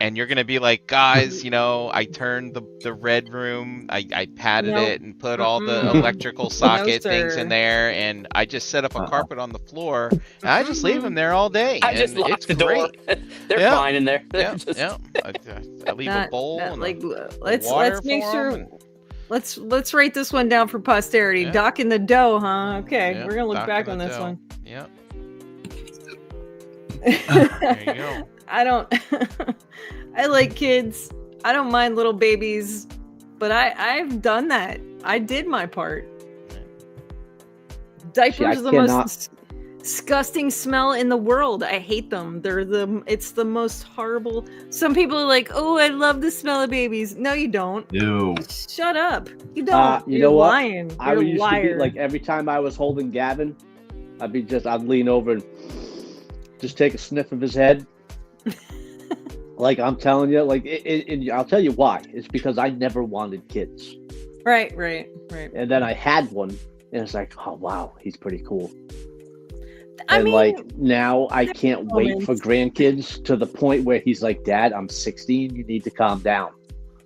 and you're gonna be like, guys, you know, I turned the red room, I padded Nope. it and put all the Mm-mm. electrical socket things sir. in there, and I just set up a Uh-uh. carpet on the floor, and I just leave them there all day, I and just locked it's the door. great. They're Yeah. fine in there. They're Yeah, just- yeah. I leave a bowl and like a let's water make for sure 'em and- let's write this one down for posterity. Yeah. Dock in the dough, huh? Okay, yeah, we're gonna look dock back in on the this dough. one. Yep. There you go. I don't. I like kids. I don't mind little babies, but I've done that. I did my part. Diapers See, I are the cannot- most disgusting smell in the world. I hate them. It's the most horrible. Some people are like, "Oh, I love the smell of babies." No, you don't. No. Shut up. You don't. You You're know what? lying. I You're a used to liar. be like every time I was holding Gavin, I'd lean over and just take a sniff of his head. Like I'm telling you, like, and I'll tell you why. It's because I never wanted kids, right. and then I had one, and it's like, oh wow, he's pretty cool. I And mean, like now, I can't wait for moments. grandkids to the point where he's like, "Dad, I'm 16. You need to calm down."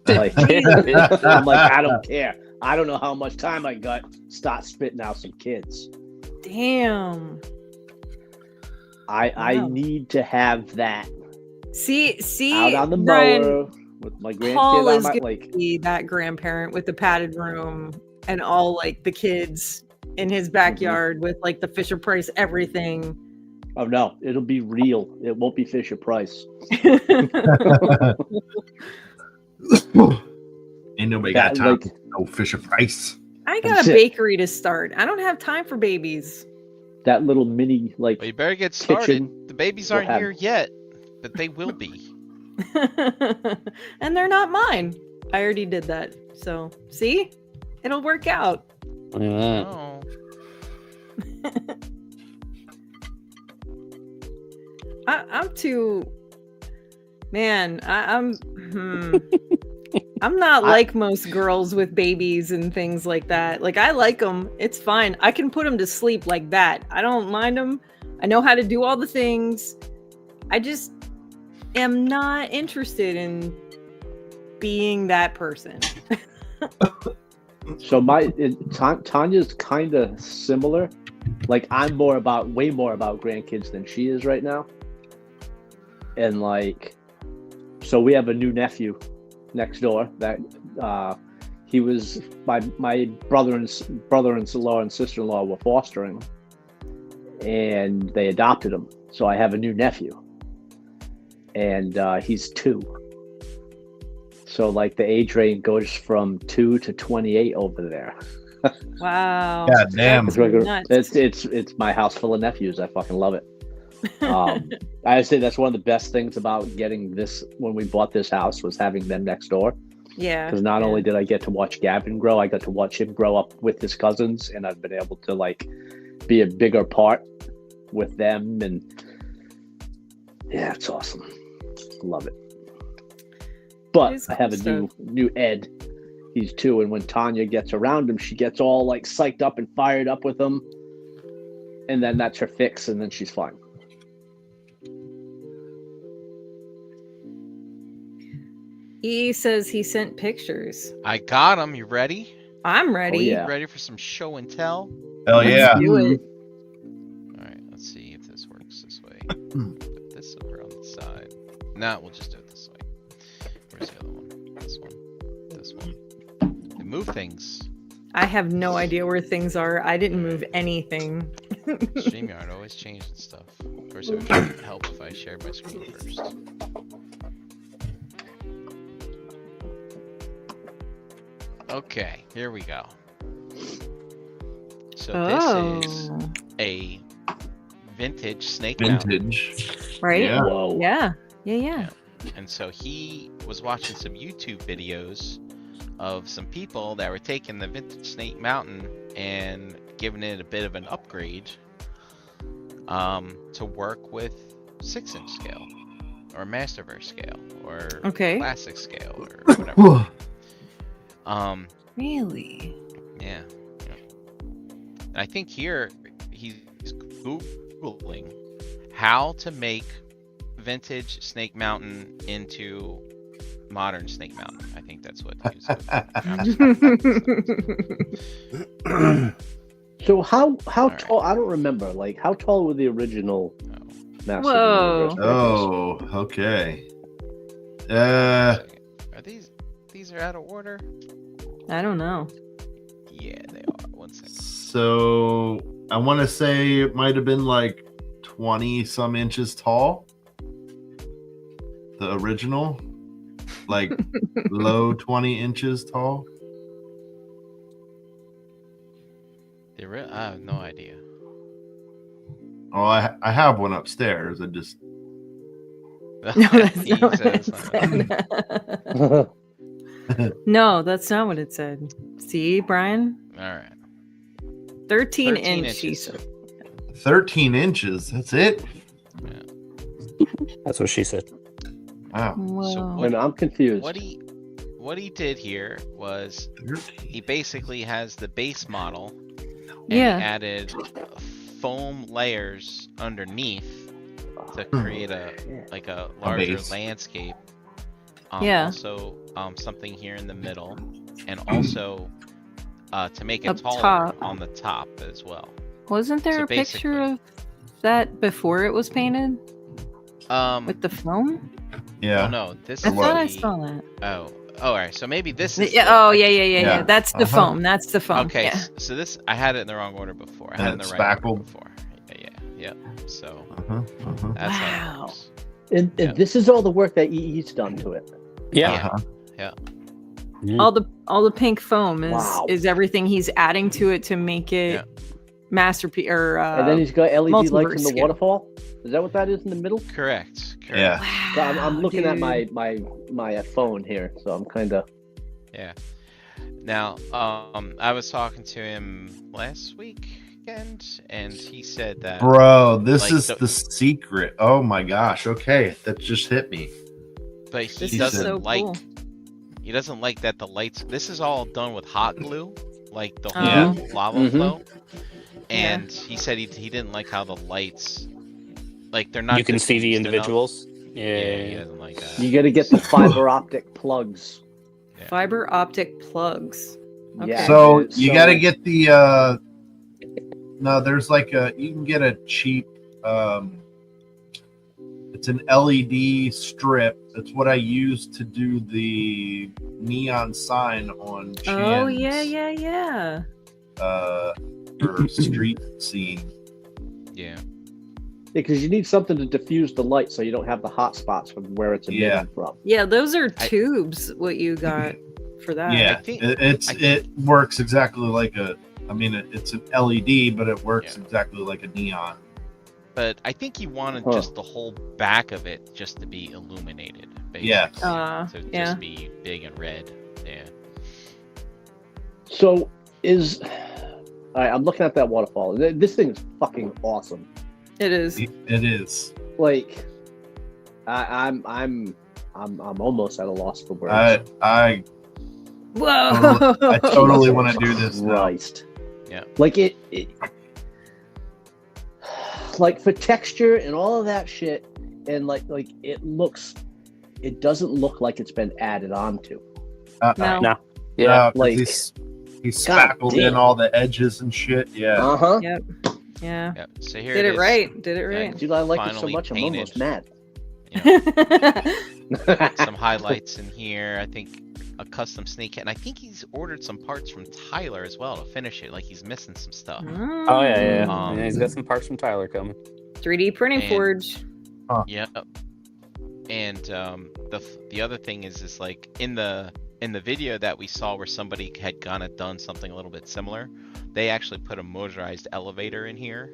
Like, I'm like, I don't care. I don't know how much time I got. Start spitting out some kids. damn. I Wow. need to have that See, out on the Brian, mower with my Paul grandkid on is my gonna like. be that grandparent with the padded room and all like the kids in his backyard with like the Fisher Price everything. Oh no, it'll be real. It won't be Fisher Price. Ain't nobody got That, time like, for no Fisher Price. I got That's a it. bakery to start. I don't have time for babies. that little mini like Well, you better get started. kitchen. The babies will aren't have- here yet, but they will be. And they're not mine. I already did that. So, see? It'll work out. Look at that. Oh. I'm too. Man, I'm. I'm not like most girls with babies and things like that. Like, I like them. It's fine. I can put them to sleep like that. I don't mind them. I know how to do all the things. I just am not interested in being that person. So Tanya's kind of similar. Like I'm way more about grandkids than she is right now. And like, so we have a new nephew next door that he was my brother-in-law and sister-in-law were fostering, and they adopted him. So I have a new nephew, and he's 2. So like the age range goes from 2 to 28 over there. Wow. God damn. It's regular. Nuts. It's my house full of nephews. I fucking love it. I say that's one of the best things about getting this when we bought this house was having them next door. Yeah. Because not yeah. only did I get to watch Gavin grow, I got to watch him grow up with his cousins, and I've been able to like be a bigger part with them. And yeah, it's awesome. Love it. But is I have cool a new Ed. he's 2, and when Tanya gets around him, she gets all like psyched up and fired up with him, and then that's her fix, and then she's fine. He says he sent pictures. I got him. You ready? I'm ready. Oh, yeah. You ready for some show and tell? Hell Let's yeah. do it. All right, let's see if this works this way. Put this over on the side. Nah, we'll just do it this way. Where's the other one? This one. This one. They move things. I have no idea where things are. I didn't move anything. StreamYard always changing stuff. Of course, it would help if I shared my screen first. Okay, here we go. So this is a vintage snake mountain. Vintage. Right? Yeah. Whoa. Yeah. And so he was watching some YouTube videos of some people that were taking the vintage snake mountain and giving it a bit of an upgrade to work with 6-inch scale or Masterverse scale or Okay. classic scale or whatever. Really? Yeah. And I think here he's Googling how to make vintage Snake Mountain into modern Snake Mountain. I think that's what he was So how Alright. tall? I don't remember. Like, how tall were the original Master of the Whoa. Universe figures? Oh, okay. Are these are out of order? I don't know. Yeah, they are. 1 second. So I want to say it might have been like 20 some inches tall. The original, like low 20 inches tall. I have no idea. Oh, I have one upstairs. I just No, that's He not what says, it said. No, that's not what it said. See, Brian? All right. 13 13 inch, she inches. said. 13 inches. That's it. That's what she said. Wow. Whoa. And I'm confused. What he did here was 13. he basically has the base model and Yeah. he added foam layers underneath to create a larger base. landscape. Yeah. Also, something here in the middle, and also to make it Up taller top. on the top as well. Wasn't there So a picture basically- of that before it was painted with the foam? Yeah. Oh no, this I is thought I the- saw that. Oh, all right. So maybe this is. Yeah, the- oh, yeah. Yeah. That's the Uh-huh. foam. That's the foam. Okay, Yeah. so this I had it in the wrong order before. I had it in And the it's right order spackled. before. Yeah. So Uh-huh, uh-huh. that's how Wow. it works. And Yeah. this is all the work that EE's done to it. Yeah. Uh-huh. All the pink foam is Wow. is everything he's adding to it to make it Yeah. masterpiece or And then he's got LED lights in multiverse the scale. waterfall. Is that what that is in the middle? Correct. Yeah. So I'm Wow, looking at dude. my phone here, so I'm kind of. Yeah. Now, I was talking to him last weekend, and he said that. Bro, this Like, is so- the secret. Oh my gosh. Okay. That just hit me. But This he is doesn't so like. cool. He doesn't like that the lights. This is all done with hot glue, like the whole Yeah. lava Mhm. flow. And he said he didn't like how the lights, like they're not. You can see the diffused enough. individuals. Yeah, he Yeah. doesn't like that. You got to get the fiber optic plugs. Yeah. Fiber optic plugs. Okay. Yeah. So it's you so- got to get the no, there's like you can get a cheap it's an LED strip. That's what I use to do the neon sign on Oh Chan's, yeah. or street scene. Yeah. Because you need something to diffuse the light, so you don't have the hot spots from where it's emitting Yeah. from. Yeah, those are I- tubes. What you got for that? Yeah, think- it works exactly like a. I mean, it's an LED, but it works Yeah. exactly like a neon. But I think he wanted Huh. just the whole back of it just to be illuminated, basically. Yeah. To Yeah. just be big and red. Yeah. So is. All right, I'm looking at that waterfall. This thing is fucking awesome. It is. It is. Like, I'm almost at a loss for words. I Whoa! I totally want to do this now. Christ. Yeah. Like it, like for texture and all of that shit, and like it doesn't look like it's been added onto. No. No. Yeah. Like- he's God spackled in damn. all the edges and shit. Yeah. Uh-huh. Yep. Yeah. Yep. So here Did it it is. right. Did it right. Dude, I like it so Finally much, I'm almost mad. You know, some highlights in here. I think a custom snake, and I think he's ordered some parts from Tyler as well to finish it. Like he's missing some stuff. Oh yeah. Um, Yeah, he's got some parts from Tyler coming. 3D printing And- forge. Yep. And the other thing is like in the video that we saw where somebody had gone and done something a little bit similar, they actually put a motorized elevator in here.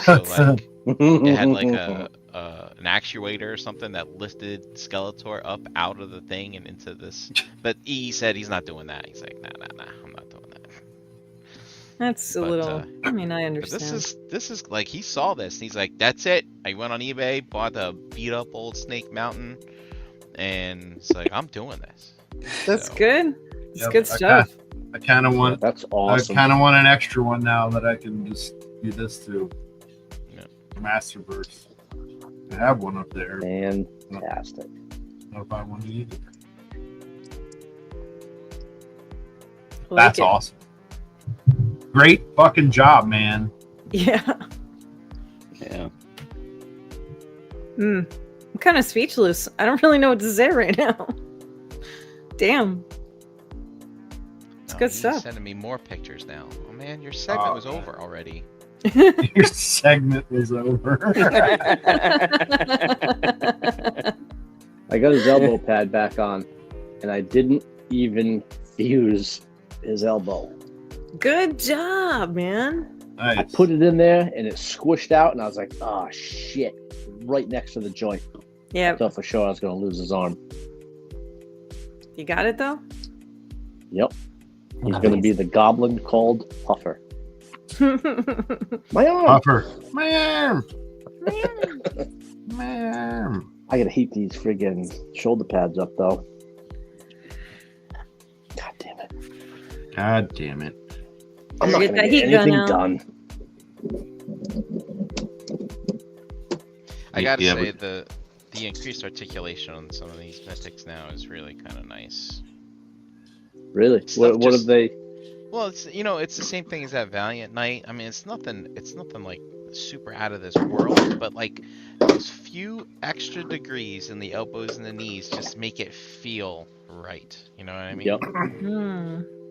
So like it had like an actuator or something that lifted Skeletor up out of the thing and into this. But he said he's not doing that. He's like, nah, I'm not doing that. That's a But, little. I mean, I But understand. this is like he saw this and he's like, that's it. I went on eBay, bought the beat up old Snake Mountain, and it's like, I'm doing this. That's So, good. It's Yep, good stuff. I kind of want. That's awesome. I kind of want an extra one now that I can just do this to. Yeah. Masterverse. I have one up there. Fantastic. I don't know if I want to use it. I like That's it. awesome. Great fucking job, man. Yeah. Yeah. I'm kind of speechless. I don't really know what to say right now. Damn. It's good he's stuff. Sending me more pictures now. Oh man, your segment Oh, was man. over already. Your segment was over. I got his elbow pad back on, and I didn't even fuse his elbow. Good job, man. I Nice. put it in there, and it squished out, and I was like, "Oh shit!" Right next to the joint. Yeah. I thought for sure I was going to lose his arm. You got it though? Yep. He's going to be the goblin called Puffer. My arm. Puffer. My arm. My arm. I got to heat these friggin' shoulder pads up, though. God damn it. God damn it. I'm not Get going that to heat get gun anything out. done. I gotta Yeah, say the increased articulation on some of these mythics now is really kind of nice. Really? Stuff What just- have they... Well, it's it's the same thing as that Valiant Knight. I mean, it's nothing like super out of this world, but like those few extra degrees in the elbows and the knees just make it feel right. You know what I mean? Yep.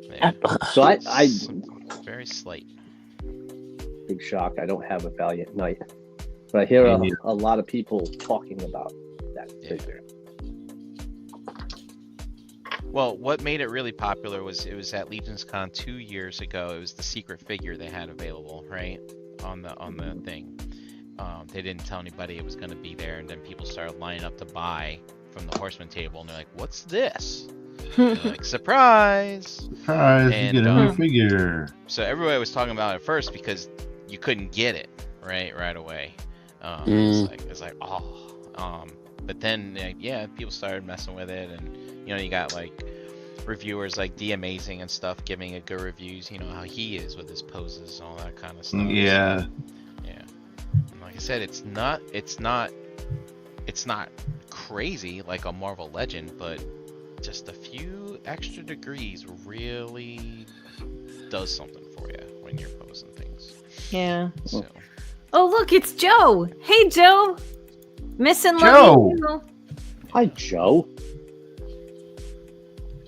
Yeah. So I Very slight. big shock. I don't have a Valiant Knight, but I hear Me a neither. lot of people talking about that Yeah. figure. Well, what made it really popular was it was at Legion's Con 2 years ago. It was the secret figure they had available, right, on the thing. They didn't tell anybody it was going to be there, and then people started lining up to buy from the Horseman table, and they're like, "What's this?" They're like, "Surprise!" Surprise, And, you get a new figure. So everybody was talking about it first because you couldn't get it right away. It's like oh. But then yeah, people started messing with it, and you got like reviewers like D Amazing and stuff giving it good reviews. You know how he is with his poses and all that kind of stuff. Yeah. Yeah. And like I said, it's not crazy like a Marvel Legend, but just a few extra degrees really does something for you when you're posing things. Yeah. So Oh, look, it's Joe. Hey, Joe. Missing Joe. Joe. Hi, Joe.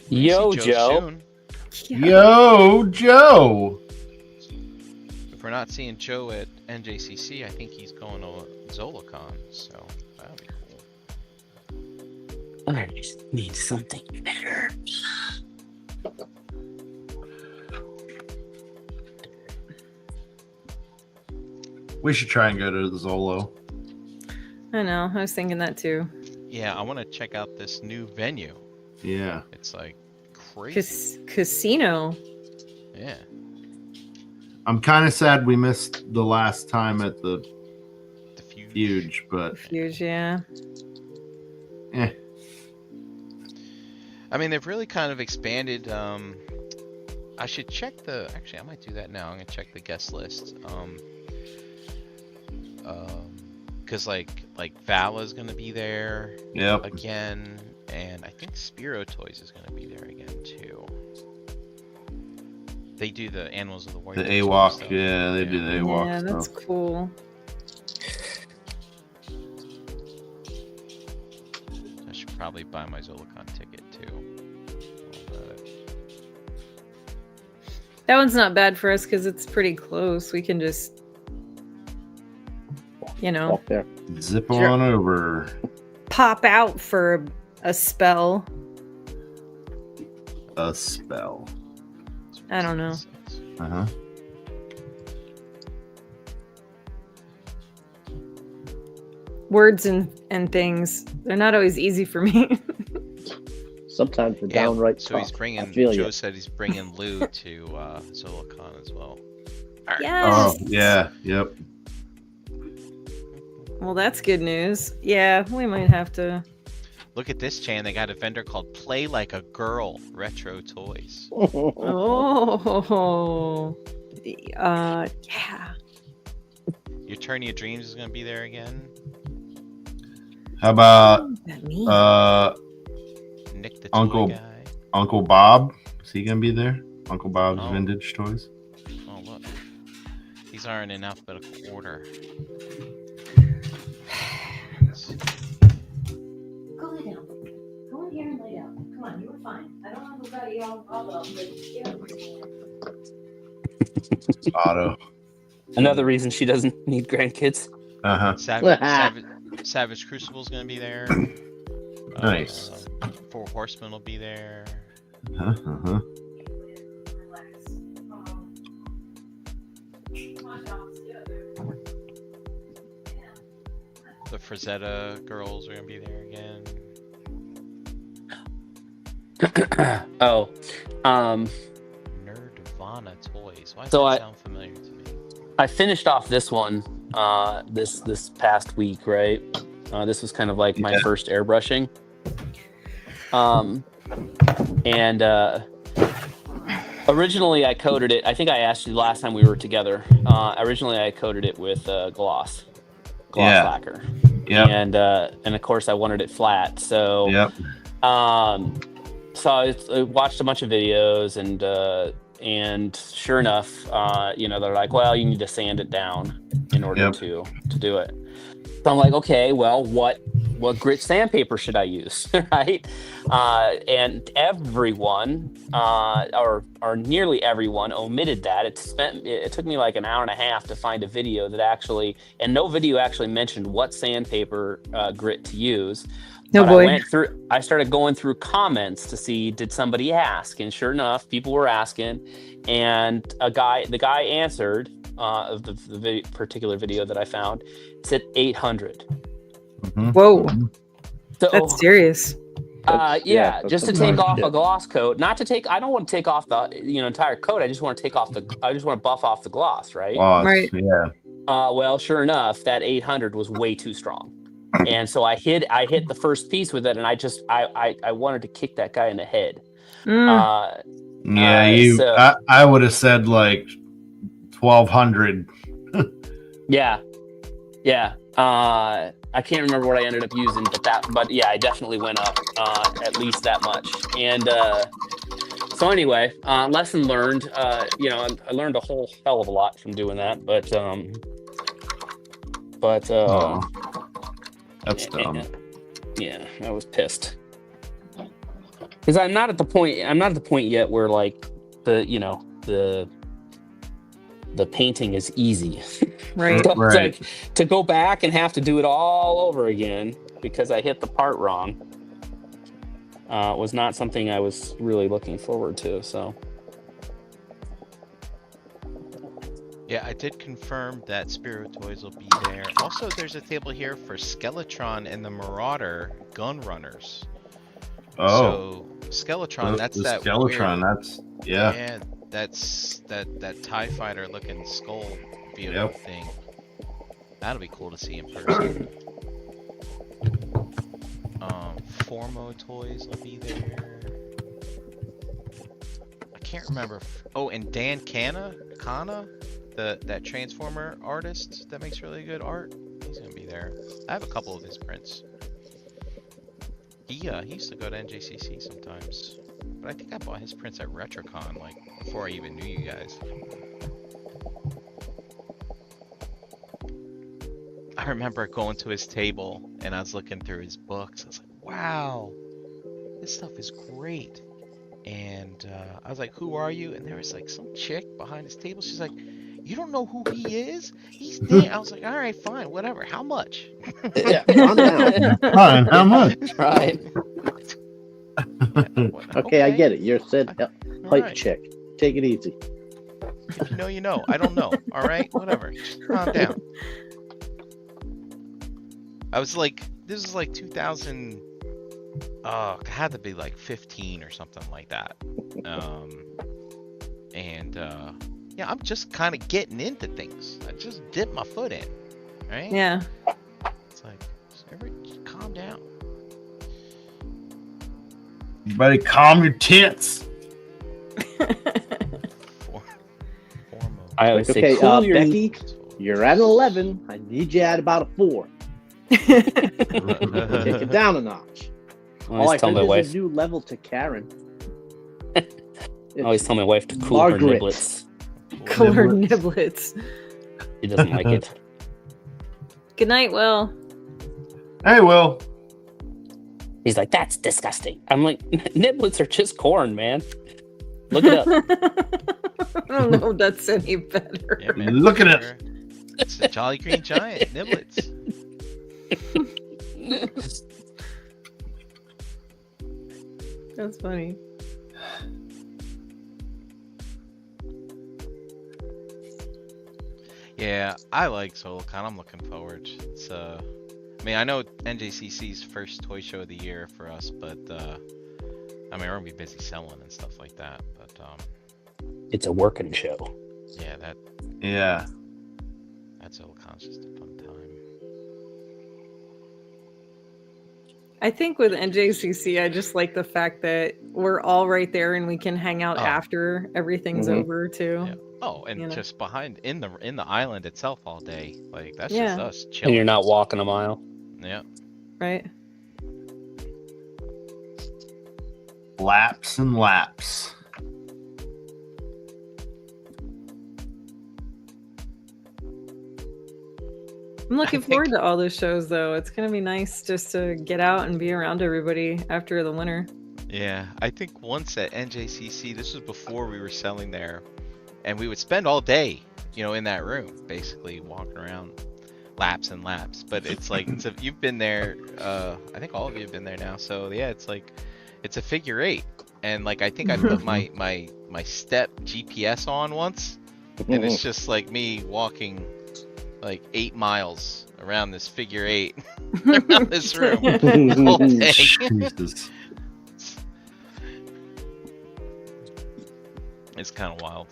Yo, see Joe. soon. Yo, Joe. If we're not seeing Joe at NJCC, I think he's going to ZolaCon, so that'll be cool. I just need something better. We should try and go to the Zolo. I know. I was thinking that too. Yeah, I want to check out this new venue. Yeah. It's like crazy. Casino. Yeah. I'm kind of sad we missed the last time at the The Fuge. Huge, but Huge, yeah. eh. I mean, they've really kind of expanded. I should check the. Actually, I might do that now. I'm gonna check the guest list. Because like Vala's gonna be there Yep. again, and I think Spiro Toys is gonna be there again too. They do the Animals of the Warrior. The AWOC, yeah, they do the AWOC Yeah, that's stuff. cool. I should probably buy my Zolicon ticket too. That one's not bad for us because it's pretty close. We can just, Walk there. Zip Sure. on over. pop out for a spell. A spell. I don't know. Uh-huh. Words and things. They're not always easy for me. Sometimes they're Yeah, downright so tough. he's bringing. I feel Joe you. said he's bringing Lou to Zolicon as well. All right. Yes. Oh, yeah, yep. Well, that's good news. Yeah, we might have to. Look at this, Chan. They got a vendor called Play Like a Girl Retro Toys. Oh. Yeah. Your Tourney of Dreams is gonna be there again. How about What does that mean? Nick the Uncle- Toy Guy. Uncle Bob? Is he gonna be there? Uncle Bob's Oh. Vintage Toys? Oh look, these aren't in alphabetical order. Go lay down. Go in here and lay down. Come on, you were fine. I don't know who got you all up, but Otto. Another reason she doesn't need grandkids. Uh-huh. Savage Crucible's gonna be there. Nice. Four Horsemen will be there. Uh-huh. The Frazetta girls are gonna be there again. Oh, Nerdvana Toys. Why does So that I- sound familiar to me? I finished off this one this past week, right? This was kind of like my Yeah. first airbrushing. And originally I coated it. I think I asked you last time we were together. Originally I coated it with gloss Yeah. lacquer, Yep. and of course I wanted it flat. So Yep. so I watched a bunch of videos, and sure enough, they're like, well, you need to sand it down in order Yep. to do it. So I'm like, okay, well, what grit sandpaper should I use, right? And everyone, or nearly everyone, omitted that. It took me like an hour and a half to find a video that actually, and no video actually mentioned what sandpaper grit to use. No But boy. I started going through comments to see, did somebody ask? And sure enough, people were asking, and the guy answered of the particular video that I found, said 800. Mhm. Whoa, So that's serious. That's just to a take nice off tip. a gloss coat. I don't want to take off the entire coat. I just want to buff off the gloss, right? Gloss, Right. yeah. Well, sure enough, that 800 was way too strong. And so I hit the first piece with it, and I wanted to kick that guy in the head. Mm. Yeah, so- I would have said like 1,200. Yeah. I can't remember what I ended up using, but yeah, I definitely went up at least that much. And so anyway, lesson learned. I learned a whole hell of a lot from doing that. But Oh, that's dumb. yeah, I was pissed because I'm not at the point yet where like the painting is easy. Right. So it's Right. like to go back and have to do it all over again because I hit the part wrong was not something I was really looking forward to. So Yeah, I did confirm that Spiro Toys will be there. Also, there's a table here for Skeletron and the Marauder Gun Runners. Oh, So Skeletron, that's the that Skeletron. weird, That's yeah. yeah, that's that TIE fighter looking skull vehicle Yep. thing. That'll be cool to see in person. Formo Toys will be there. can't remember. Oh, and Dan Kana, that Transformer artist that makes really good art. He's gonna be there. I have a couple of his prints. He used to go to NJCC sometimes, but I think I bought his prints at RetroCon like before I even knew you guys. I remember going to his table and I was looking through his books. I was like, wow, this stuff is great. And I was like, who are you? And there was like some chick behind his table. She's like, you don't know who he is? He's dead. I was like, all right, fine, whatever. How much? Yeah, calm down. Fine, how much? Right. Okay, I get it. You're said hype Alright. chick. Take it easy. If you know, you know. I don't know. All right, whatever. Just calm down. I was like, this is like 2000. It had to be like 15 or something like that. Yeah, I'm just kind of getting into things. I just dipped my foot in, right? Yeah. It's like, just calm down. Everybody calm your tits. Foremost. I always Okay, say, cool your Becky, you're at an 11. I need you at about a 4. Take it down a notch. I always tell my there's wife. a new level to Karen. I always tell my wife to cool Margaret. her niblets. Color niblets. She doesn't like it. Good night, Will. Hey, Will. He's like, that's disgusting. I'm like, niblets are just corn, man. Look it up. I don't know if that's any better. Yeah, man. Look at it. It's a Jolly Green Giant niblets. That's funny. Yeah, I like SoloCon. I'm looking forward. It's I mean, I know NJCC's first toy show of the year for us, but I mean, we're gonna be busy selling and stuff like that. But It's a working show. yeah, Yeah. that's SoloCon's just a fun time. I think with NJCC, I just like the fact that we're all right there and we can hang out Oh. after everything's Mhm. over too. Yeah. Oh, and You know. just behind in the island itself all day, like that's Yeah. just us And chilling. you're not walking a mile. Yeah. Right? Laps and laps. I'm looking I think- forward to all those shows though. It's gonna be nice just to get out and be around everybody after the winter. Yeah, I think once at NJCC, this was before we were selling there, and we would spend all day, in that room, basically walking around, laps and laps. But it's like, you've been there, I think all of you have been there now, so yeah, it's like, it's a figure 8, and like, I think I put my step GPS on once, and it's just like me walking like 8 miles around this figure 8, around this room, all day. Jesus. It's kind of wild.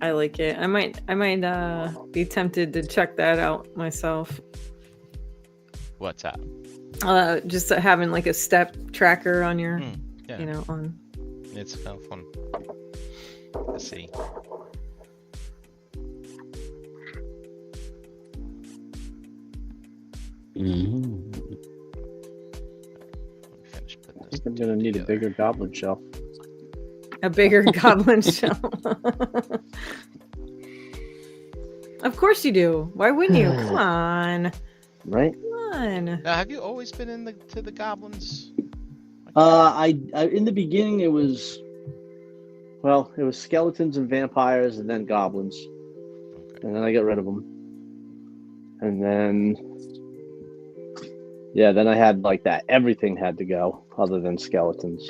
I like it. I might be tempted to check that out myself. What's up? Just having like a step tracker on your, Yeah. on. It's kind of fun to see. Mm-hmm. Let me finish putting I this think I'm gonna need a together. bigger goblin shell. A bigger goblin shell. Of course you do. Why wouldn't you? Come on. Right? Come on. Now, have you always been to the goblins? I in the beginning it was skeletons and vampires and then goblins, Okay. and then I got rid of them, and then then I had like that. Everything had to go other than skeletons.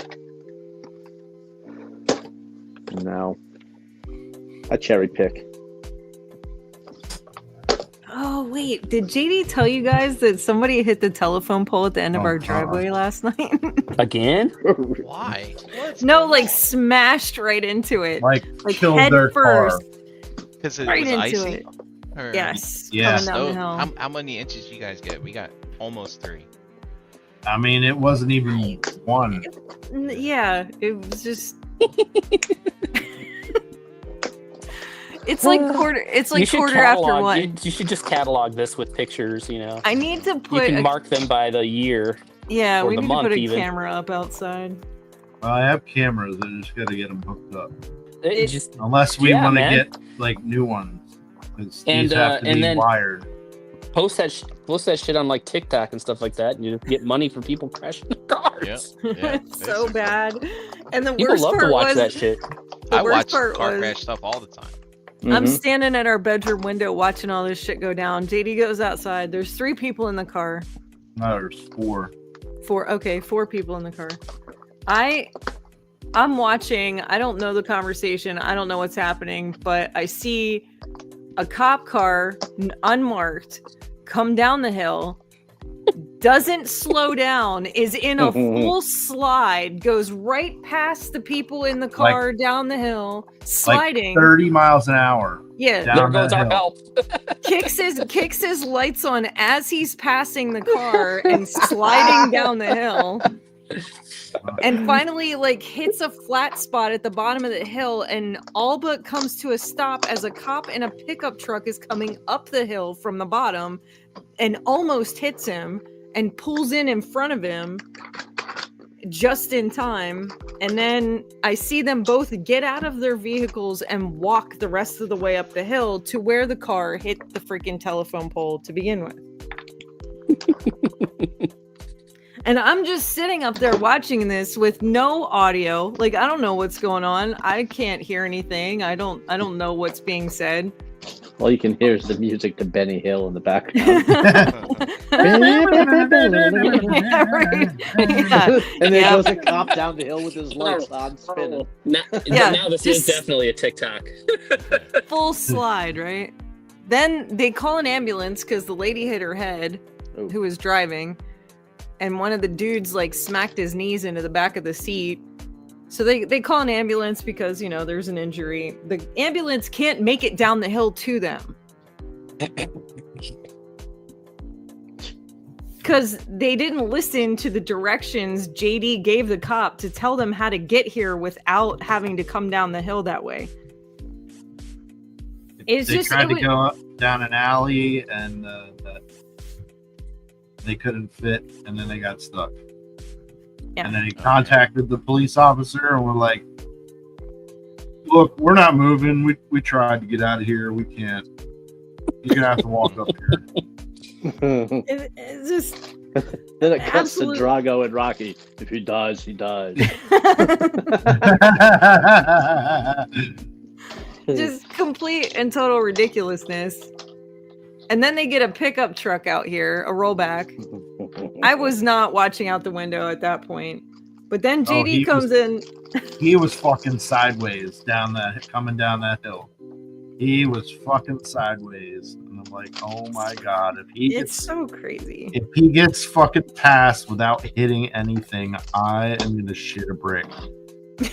And now I cherry pick. Oh wait, did JD tell you guys that somebody hit the telephone pole at the end of Oh, our God. driveway last night? Again? Why? What's No, going like on? smashed right into it. Like, Like killed head their first. Because it right was into icy. it. Or- Yes. Yeah. Coming down the So, hill. how many inches you guys get? We got almost 3. I mean, it wasn't even one. Yeah, it was just. It's like quarter. It's You like should quarter after catalog- one. You should just catalog this with pictures. I need to You put. can mark them by the year. Yeah, or we the need to put month a even. camera up outside. Well, I have cameras. I just got to get them hooked up. It just Unless we Yeah, want to man. get like new ones, because And, these have to and be then- wired. post that shit on like TikTok and stuff like that, and you get money for people crashing their cars. Yeah, It's so basically. bad. And the People worst love part to watch was that shit. the I worst watch part car was- crash stuff all the time. I'm Mhm. standing at our bedroom window watching all this shit go down. JD goes outside. There's 3 people in the car. No, there's 4. 4 people in the car. I'm watching. I don't know the conversation. I don't know what's happening, but I see a cop car unmarked come down the hill, doesn't slow down, is in a full slide, goes right past the people in the car down the hill, sliding. 30 miles an hour. Yeah, down There goes that our hill. help. kicks his lights on as he's passing the car and sliding down the hill. And finally, like, hits a flat spot at the bottom of the hill and all but comes to a stop as a cop in a pickup truck is coming up the hill from the bottom and almost hits him and pulls in front of him just in time. And then I see them both get out of their vehicles and walk the rest of the way up the hill to where the car hit the freaking telephone pole to begin with. And I'm just sitting up there watching this with no audio. Like, I don't know what's going on. I can't hear anything. I don't know what's being said. All you can hear is the music to Benny Hill in the background. Yeah, right. Yeah. And then Yeah. goes a cop down the hill with his lights on spinning. Yeah, Now this just- is definitely a TikTok. Full slide, right? Then they call an ambulance because the lady hit her head, Oh. who was driving, and one of the dudes like smacked his knees into the back of the seat. So they call an ambulance because, you know, there's an injury. The ambulance can't make it down the hill to them. Because they didn't listen to the directions JD gave the cop to tell them how to get here without having to come down the hill that way. It's They just- tried it to was- go up, down an alley, and they couldn't fit, and then they got stuck. Yeah. And then he contacted the police officer, and we're like, "Look, we're not moving. We tried to get out of here. We can't. You're gonna have to walk up here." It's just Then it cuts Absolute- to Drago and Rocky. If he dies, he dies. just complete and total ridiculousness. And then they get a pickup truck out here, a rollback. I was not watching out the window at that point. But then Oh, JD he comes in. He was fucking sideways coming down that hill. He was fucking sideways, and I'm like, "Oh my god! It's so crazy. If he gets fucking past without hitting anything, I am gonna shit a brick."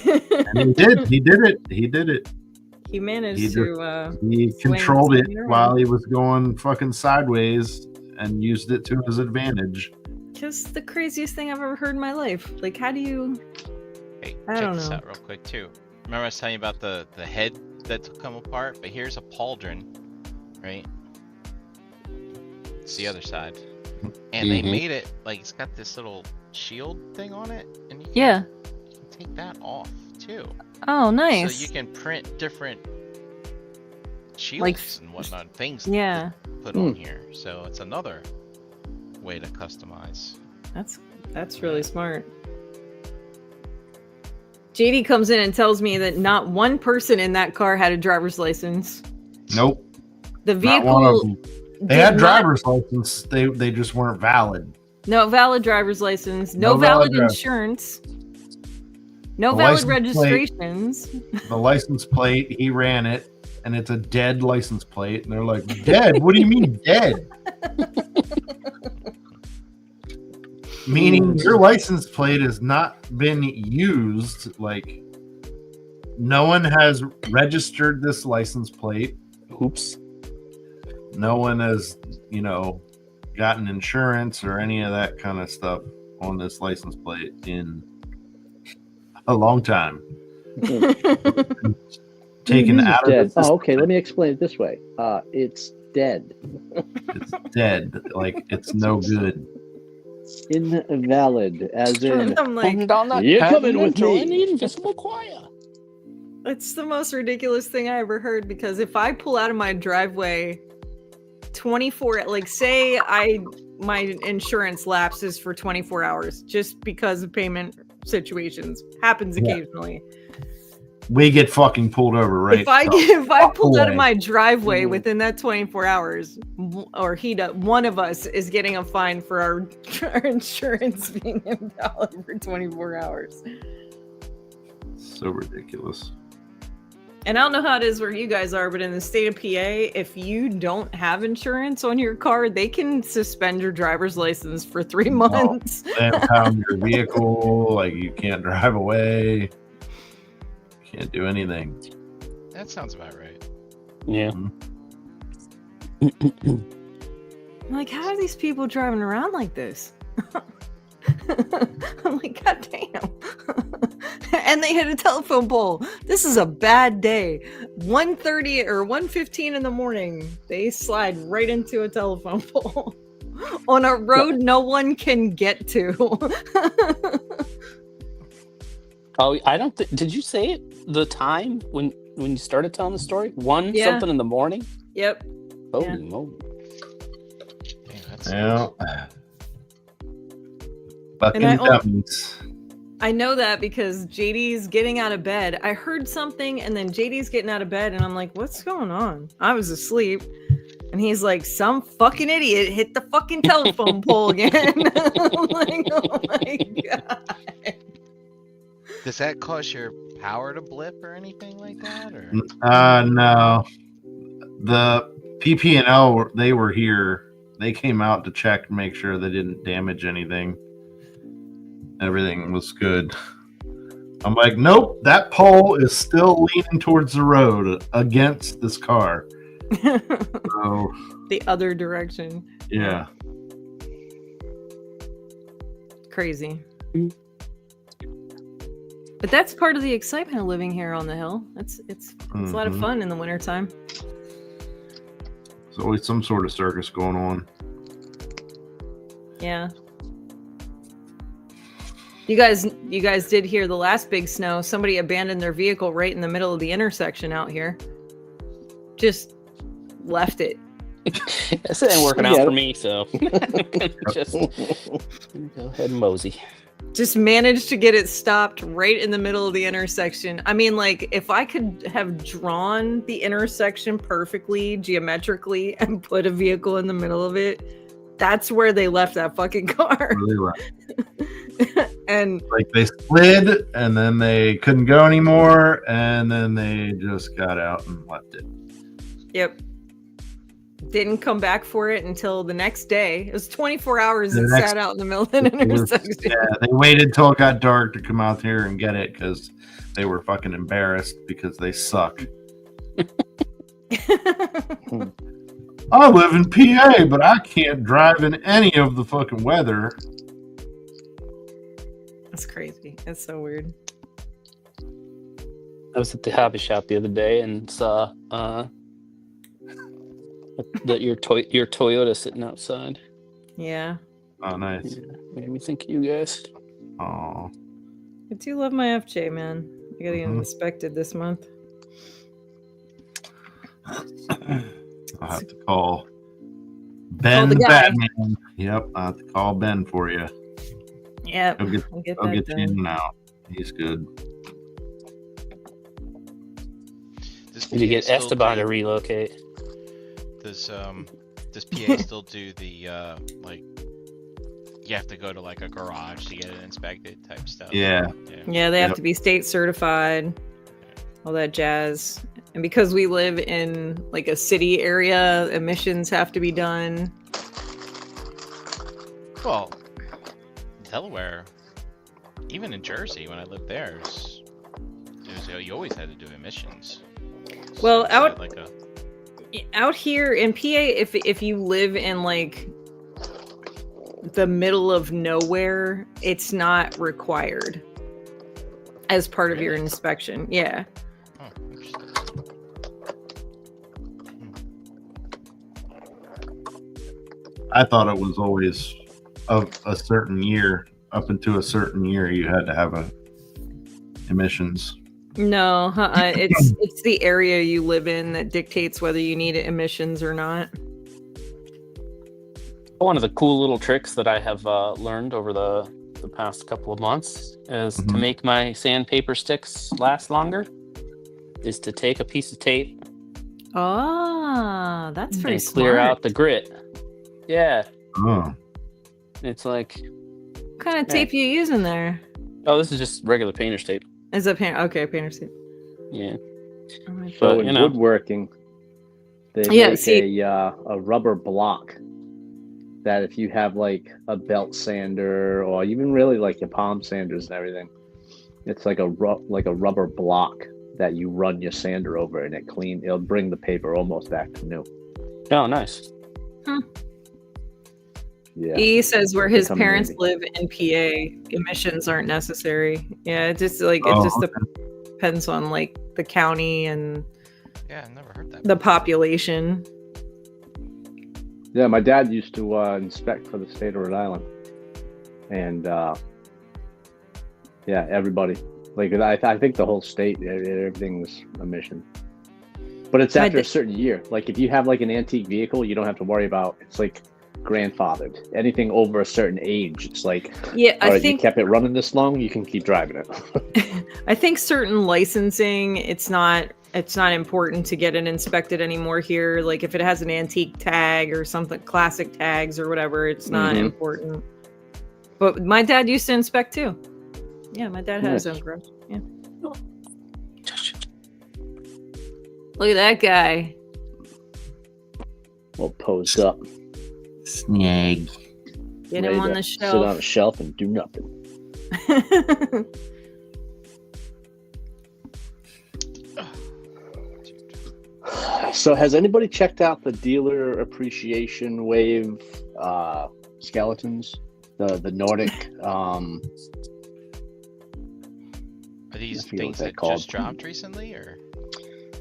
And he did. He did it. He did it. He managed He to. He Swing controlled it around. while he was going fucking sideways and used it to his advantage. Just the craziest thing I've ever heard in my life. Like, how do you. Hey, I check don't this know. out real quick too. Remember I was telling you about the head that come apart, but here's a pauldron, right? It's the other side, and they Mhm. made it like it's got this little shield thing on it, and you can, Yeah. you can take that off too. Oh, nice. So you can print different shields Like, and whatnot, things Yeah. to put on here. So it's another way to customize. That's really smart. JD comes in and tells me that not one person in that car had a driver's license. Nope, The not one of vehicle them. did They had not- driver's license. They just weren't valid. No valid driver's license. No, No valid valid driver- insurance. No The valid license plate- registrations. The license plate, he ran it, and it's a dead license plate. And they're like, "Dead? What do you mean dead?" Meaning your license plate has not been used. Like, no one has registered this license plate. Oops. No one has, gotten insurance or any of that kind of stuff. on this license plate in a long time. Taken It is out of dead. the Oh, okay. Let me explain it this way. It's dead. It's dead. Like it's no good. Invalid, as in I'm like, Come down that you're path coming and with join me. the invisible choir. it's the most ridiculous thing I ever heard, because if I pull out of my driveway 24, like say my insurance lapses for 24 hours just because of payment situations, happens Yeah. occasionally. We get fucking pulled over, right? If I pulled out of away. my driveway Mhm. within that 24 hours, or one of us is getting a fine for our insurance being invalid for 24 hours. So ridiculous. And I don't know how it is where you guys are, but in the state of PA, if you don't have insurance on your car, they can suspend your driver's license for 3 months. They impound your vehicle, like you can't drive away. Can't do anything. That sounds about right. Yeah. I'm like, how are these people driving around like this? I'm like, God damn. And they hit a telephone pole. This is a bad day. 1:30 or 1:15 in the morning, they slide right into a telephone pole on a road no one can get to. Oh, I don't. Did you say it? The time when you started telling the story? Yeah. Something in the morning. Yep. Holy moly! Damn, that's Yeah. And Fucking I dummies. I know that because JD's getting out of bed. I heard something, and then JD's getting out of bed, and I'm like, what's going on? I was asleep. And he's like, some fucking idiot hit the fucking telephone pole again. I'm like, oh my God. Does that cause your power to blip or anything like that? Or No. The PP&L, they were here. They came out to check and make sure they didn't damage anything. Everything was good. I'm like, nope, that pole is still leaning towards the road against this car. So, The other direction. yeah. Crazy. But that's part of the excitement of living here on the hill. It's a lot of Mhm. fun in the wintertime. There's always some sort of circus going on. Yeah. You guys did hear the last big snow. Somebody abandoned their vehicle right in the middle of the intersection out here. Just left it. This ain't working Yeah. out for me, so just go ahead and mosey. Just managed to get it stopped right in the middle of the intersection. I mean, like, if I could have drawn the intersection perfectly, geometrically, and put a vehicle in the middle of it, that's where they left that fucking car. Really right. And Like they slid and then they couldn't go anymore and then they just got out and left it. yep. Didn't come back for it until the next day. It was 24 hours The it next- sat out in the middle of an It was- intersection. yeah, they waited till it got dark to come out here and get it because they were fucking embarrassed because they suck. I live in PA, but I can't drive in any of the fucking weather. That's crazy. That's so weird. I was at the hobby shop the other day and saw that your Toyota sitting outside. Yeah. Oh, nice. Yeah, made me think of you guys. Oh, I do love my FJ, man. I gotta get Mhm. inspected this month. I'll have to call Ben the guy. Batman. Yep, I'll have to call Ben for you. Yep. I'll get, I'll get I'll that get you in done. and out. He's good. does Did you PA get still Esteban do- to relocate? Does PA still do the like you have to go to like a garage to get it inspected type stuff? Yeah. Yeah, they have Yep. to be state certified, all that jazz. And because we live in like a city area, emissions have to be done. Well, Delaware, even in Jersey when I lived there, you always had to do emissions. Well, it's not out- like a Out here in PA, if you live in like the middle of nowhere, it's not required as part of your Really? inspection. Yeah. Oh, interesting. I thought it was always of a certain year. Up into a certain year, you had to have emissions. No, it's the area you live in that dictates whether you need emissions or not. One of the cool little tricks that I have learned over the past couple of months is to Mhm. make my sandpaper sticks last longer is to take a piece of tape Ah, that's pretty and clear smart. out the grit. Yeah, Oh, it's like, What kind of tape you using there? oh, this is just regular painter's tape. Is that painter's tape? Yeah. So But, in you know. woodworking, they Yeah, make see- a rubber block that if you have like a belt sander or even really like your palm sanders and everything, it's like a rubber block that you run your sander over and it'll bring the paper almost back to new. Oh, nice. Yeah. He says where his Become parents handy. live in PA, emissions aren't necessary. Yeah, it just like Oh, it just depends on like the county and Yeah, I've never heard that. the population. Yeah, my dad used to inspect for the state of Rhode Island, and yeah, everybody. Like I think the whole state, everything's emission. But it's My after a da- certain year. Like if you have like an antique vehicle, you don't have to worry about. It's like grandfathered. Anything over a certain age, it's like, Yeah, all I right, think you kept it running this long, you can keep driving it. I think certain licensing, it's not important to get it inspected anymore here. Like if it has an antique tag or something, classic tags or whatever, it's not Mhm. important. But my dad used to inspect too. Yeah, my dad had his Nice. own garage. Yeah. Look at that guy. All posed up, snag. Get ready him on to the sit on a shelf. shelf and do nothing. So, has anybody checked out the dealer appreciation wave skeletons? The Nordic. Are these I forget things what they're that called. just dropped recently, or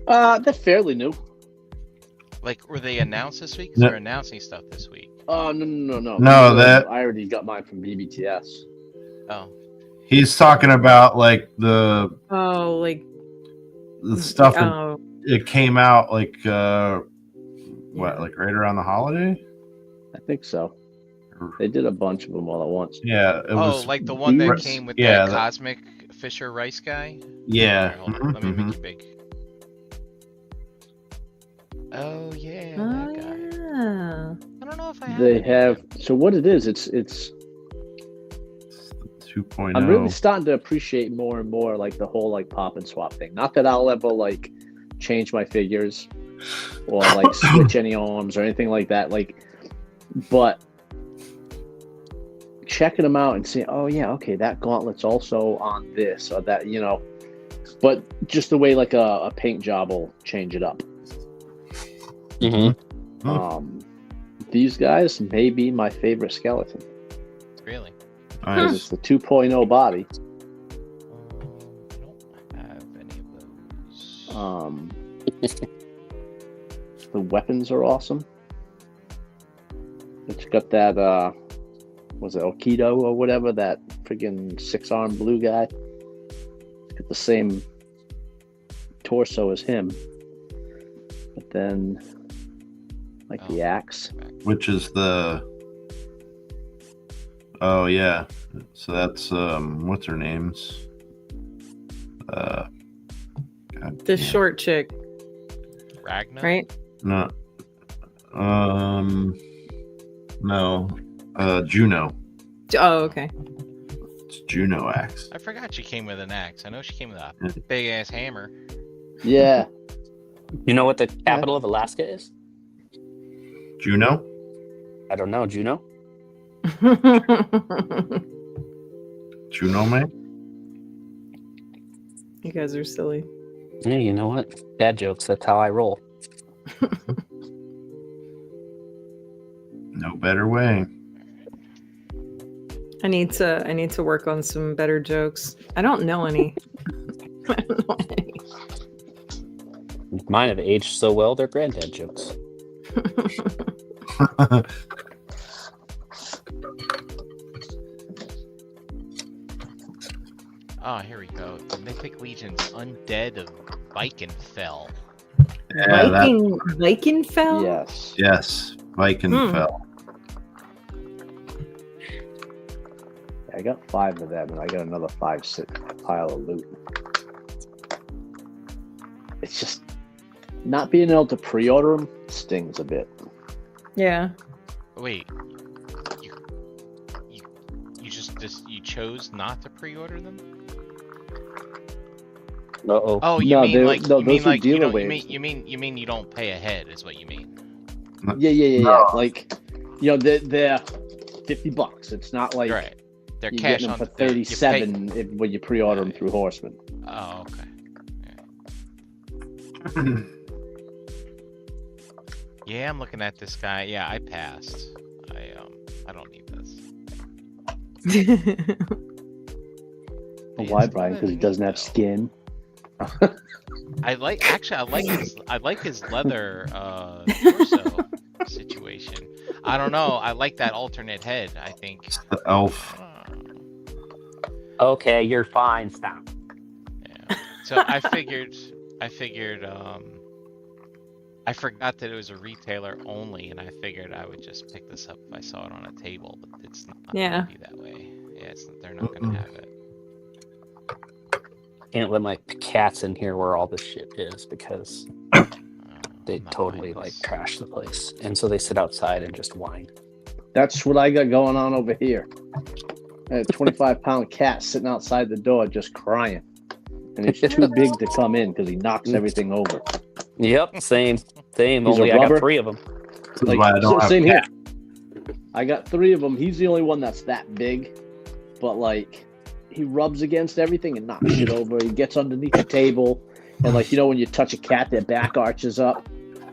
They're fairly new. like were they announced this week? 'Cause No. they're announcing stuff this week. No. No, These, that- I already got mine from BBTS. Oh, He's talking about like the Oh, like stuff that oh, it came out like what, like right around the holiday? I think so. They did a bunch of them all at once. Yeah, it oh, was like the one that these- came with yeah, that that- cosmic Fisher Rice guy. yeah. Here, hold on, Mhm, let me mhm. make it big. Oh yeah, oh that guy. yeah. I don't know if I have. They any of have. them. So what it is, it's. 2.0. I'm really starting to appreciate more and more like the whole like pop and swap thing. Not that I'll ever like change my figures or like switch any arms or anything like that. Like, but checking them out and seeing, oh yeah, okay, that gauntlet's also on this or that, you know. But just the way like a paint job will change it up. Mm-hmm. These guys may be my favorite skeleton. Really? Because Nice. it's the 2.0 body. I don't have any of those. The weapons are awesome. It's got that was it Okido or whatever, that friggin' 6-arm blue guy. It's got the same torso as him. But then like the axe. Which is the oh yeah. So that's what's her name's God The damn. short chick, Ragnar? right? No. No. Juno. Oh, okay. It's Juno axe. I forgot she came with an axe. I know she came with a Yeah. big ass hammer. Yeah. You know what the capital of Alaska is? Juno? I don't know. Juneau? Juno, man? You guys are silly. Yeah, you know what? Dad jokes. That's how I roll. No better way. I need to work on some better jokes. I don't know any. I don't know any. Mine have aged so well, they're granddad jokes. Oh, here we go. The Mythic Legion's Undead of Vikenfell. Yeah, Vikenfell? Yes. Vikenfell. I got 5 of them, and I got another 5 pile of loot. It's just not being able to pre-order them stings a bit. Yeah. Wait, you chose not to pre-order them? Uh-oh. Oh, you mean those you are dealer don't, waves. you mean you don't pay ahead is what you mean? Yeah. No. Like, they're $50. It's not like Right. They're you cash get them on for the you pay- 37 when you pre-order them Yeah. through Horseman. Oh, okay. Yeah, I'm looking at this guy. Yeah, I passed. I don't need this. Well, Yeah, why, it's Brian? not Because he that doesn't neat, have though. skin. I like his leather torso situation. I don't know. I like that alternate head. I think. The elf. Okay, you're fine. Stop. Yeah. So I figured. I forgot that it was a retailer only, and I figured I would just pick this up if I saw it on a table. But it's not Yeah. gonna be that way. Yeah, they're not gonna have it. Can't let my cats in here where all this shit is because they I'm not totally buying like this. trash the place, and so they sit outside and just whine. That's what I got going on over here. I had a 25-pound cat sitting outside the door just crying. And he's too big to come in because he knocks everything over. Yep, same. He's Only a I got rubber. 3 of them. This is why I don't have same cats. here. I got 3 of them. He's the only one that's that big. But, like, he rubs against everything and knocks shit over. He gets underneath the table. And, like, when you touch a cat, their back arches up.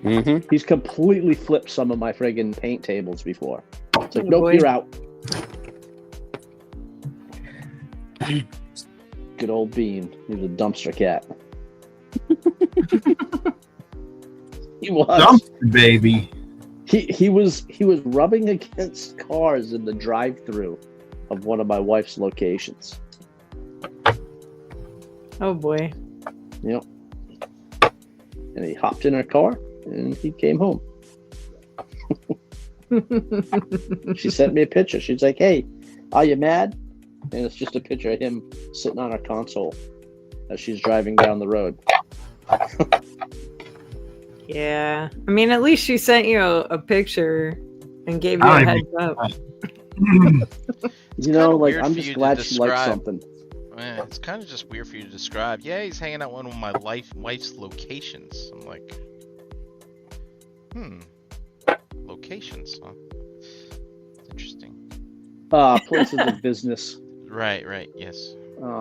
Mm-hmm. He's completely flipped some of my friggin' paint tables before. It's like, Oh, nope, boy. you're out. Good old Bean. He was a dumpster cat. He was. Dumpster baby. He was rubbing against cars in the drive-through of one of my wife's locations. Oh boy. Yep. And he hopped in her car and he came home. She sent me a picture. She's like, "Hey, are you mad?" And it's just a picture of him sitting on her console as she's driving down the road. Yeah. I mean, at least she sent you a picture and gave you I a don't heads up. Like, weird I'm for just you to glad she liked describe. something. Man, it's kind of just weird for you to describe. Yeah, he's hanging out one of my wife's locations. I'm like, locations, huh? Interesting. Places of business. Right, yes. What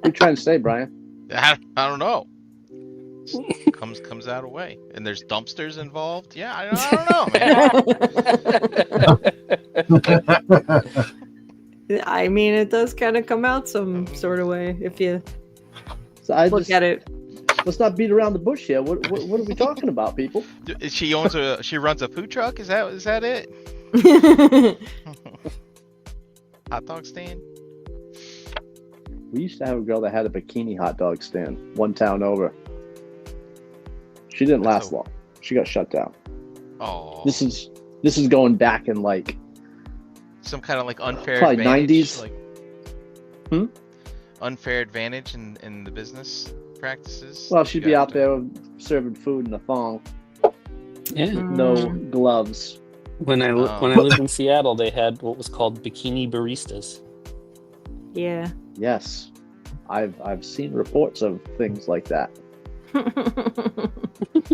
are you trying to say, Brian? I don't know. Comes out of way, and there's dumpsters involved. Yeah, I don't know, man. I mean, it does kind of come out some sort of way if you So I look just, at it. let's not beat around the bush here. What are we talking about, people? She runs a food truck. Is that it? Hot dog stand. We used to have a girl that had a bikini hot dog stand one town over. She didn't That's last a- long. She got shut down. Oh, This is going back in like some kind of like unfair Probably advantage, 90s. like Hmm? unfair advantage in the business practices. well, that she'd you be guys out do. there serving food in a thong, Yeah. no Mm. gloves. When I lived in Seattle, they had what was called bikini baristas. Yeah. Yes, I've seen reports of things like that.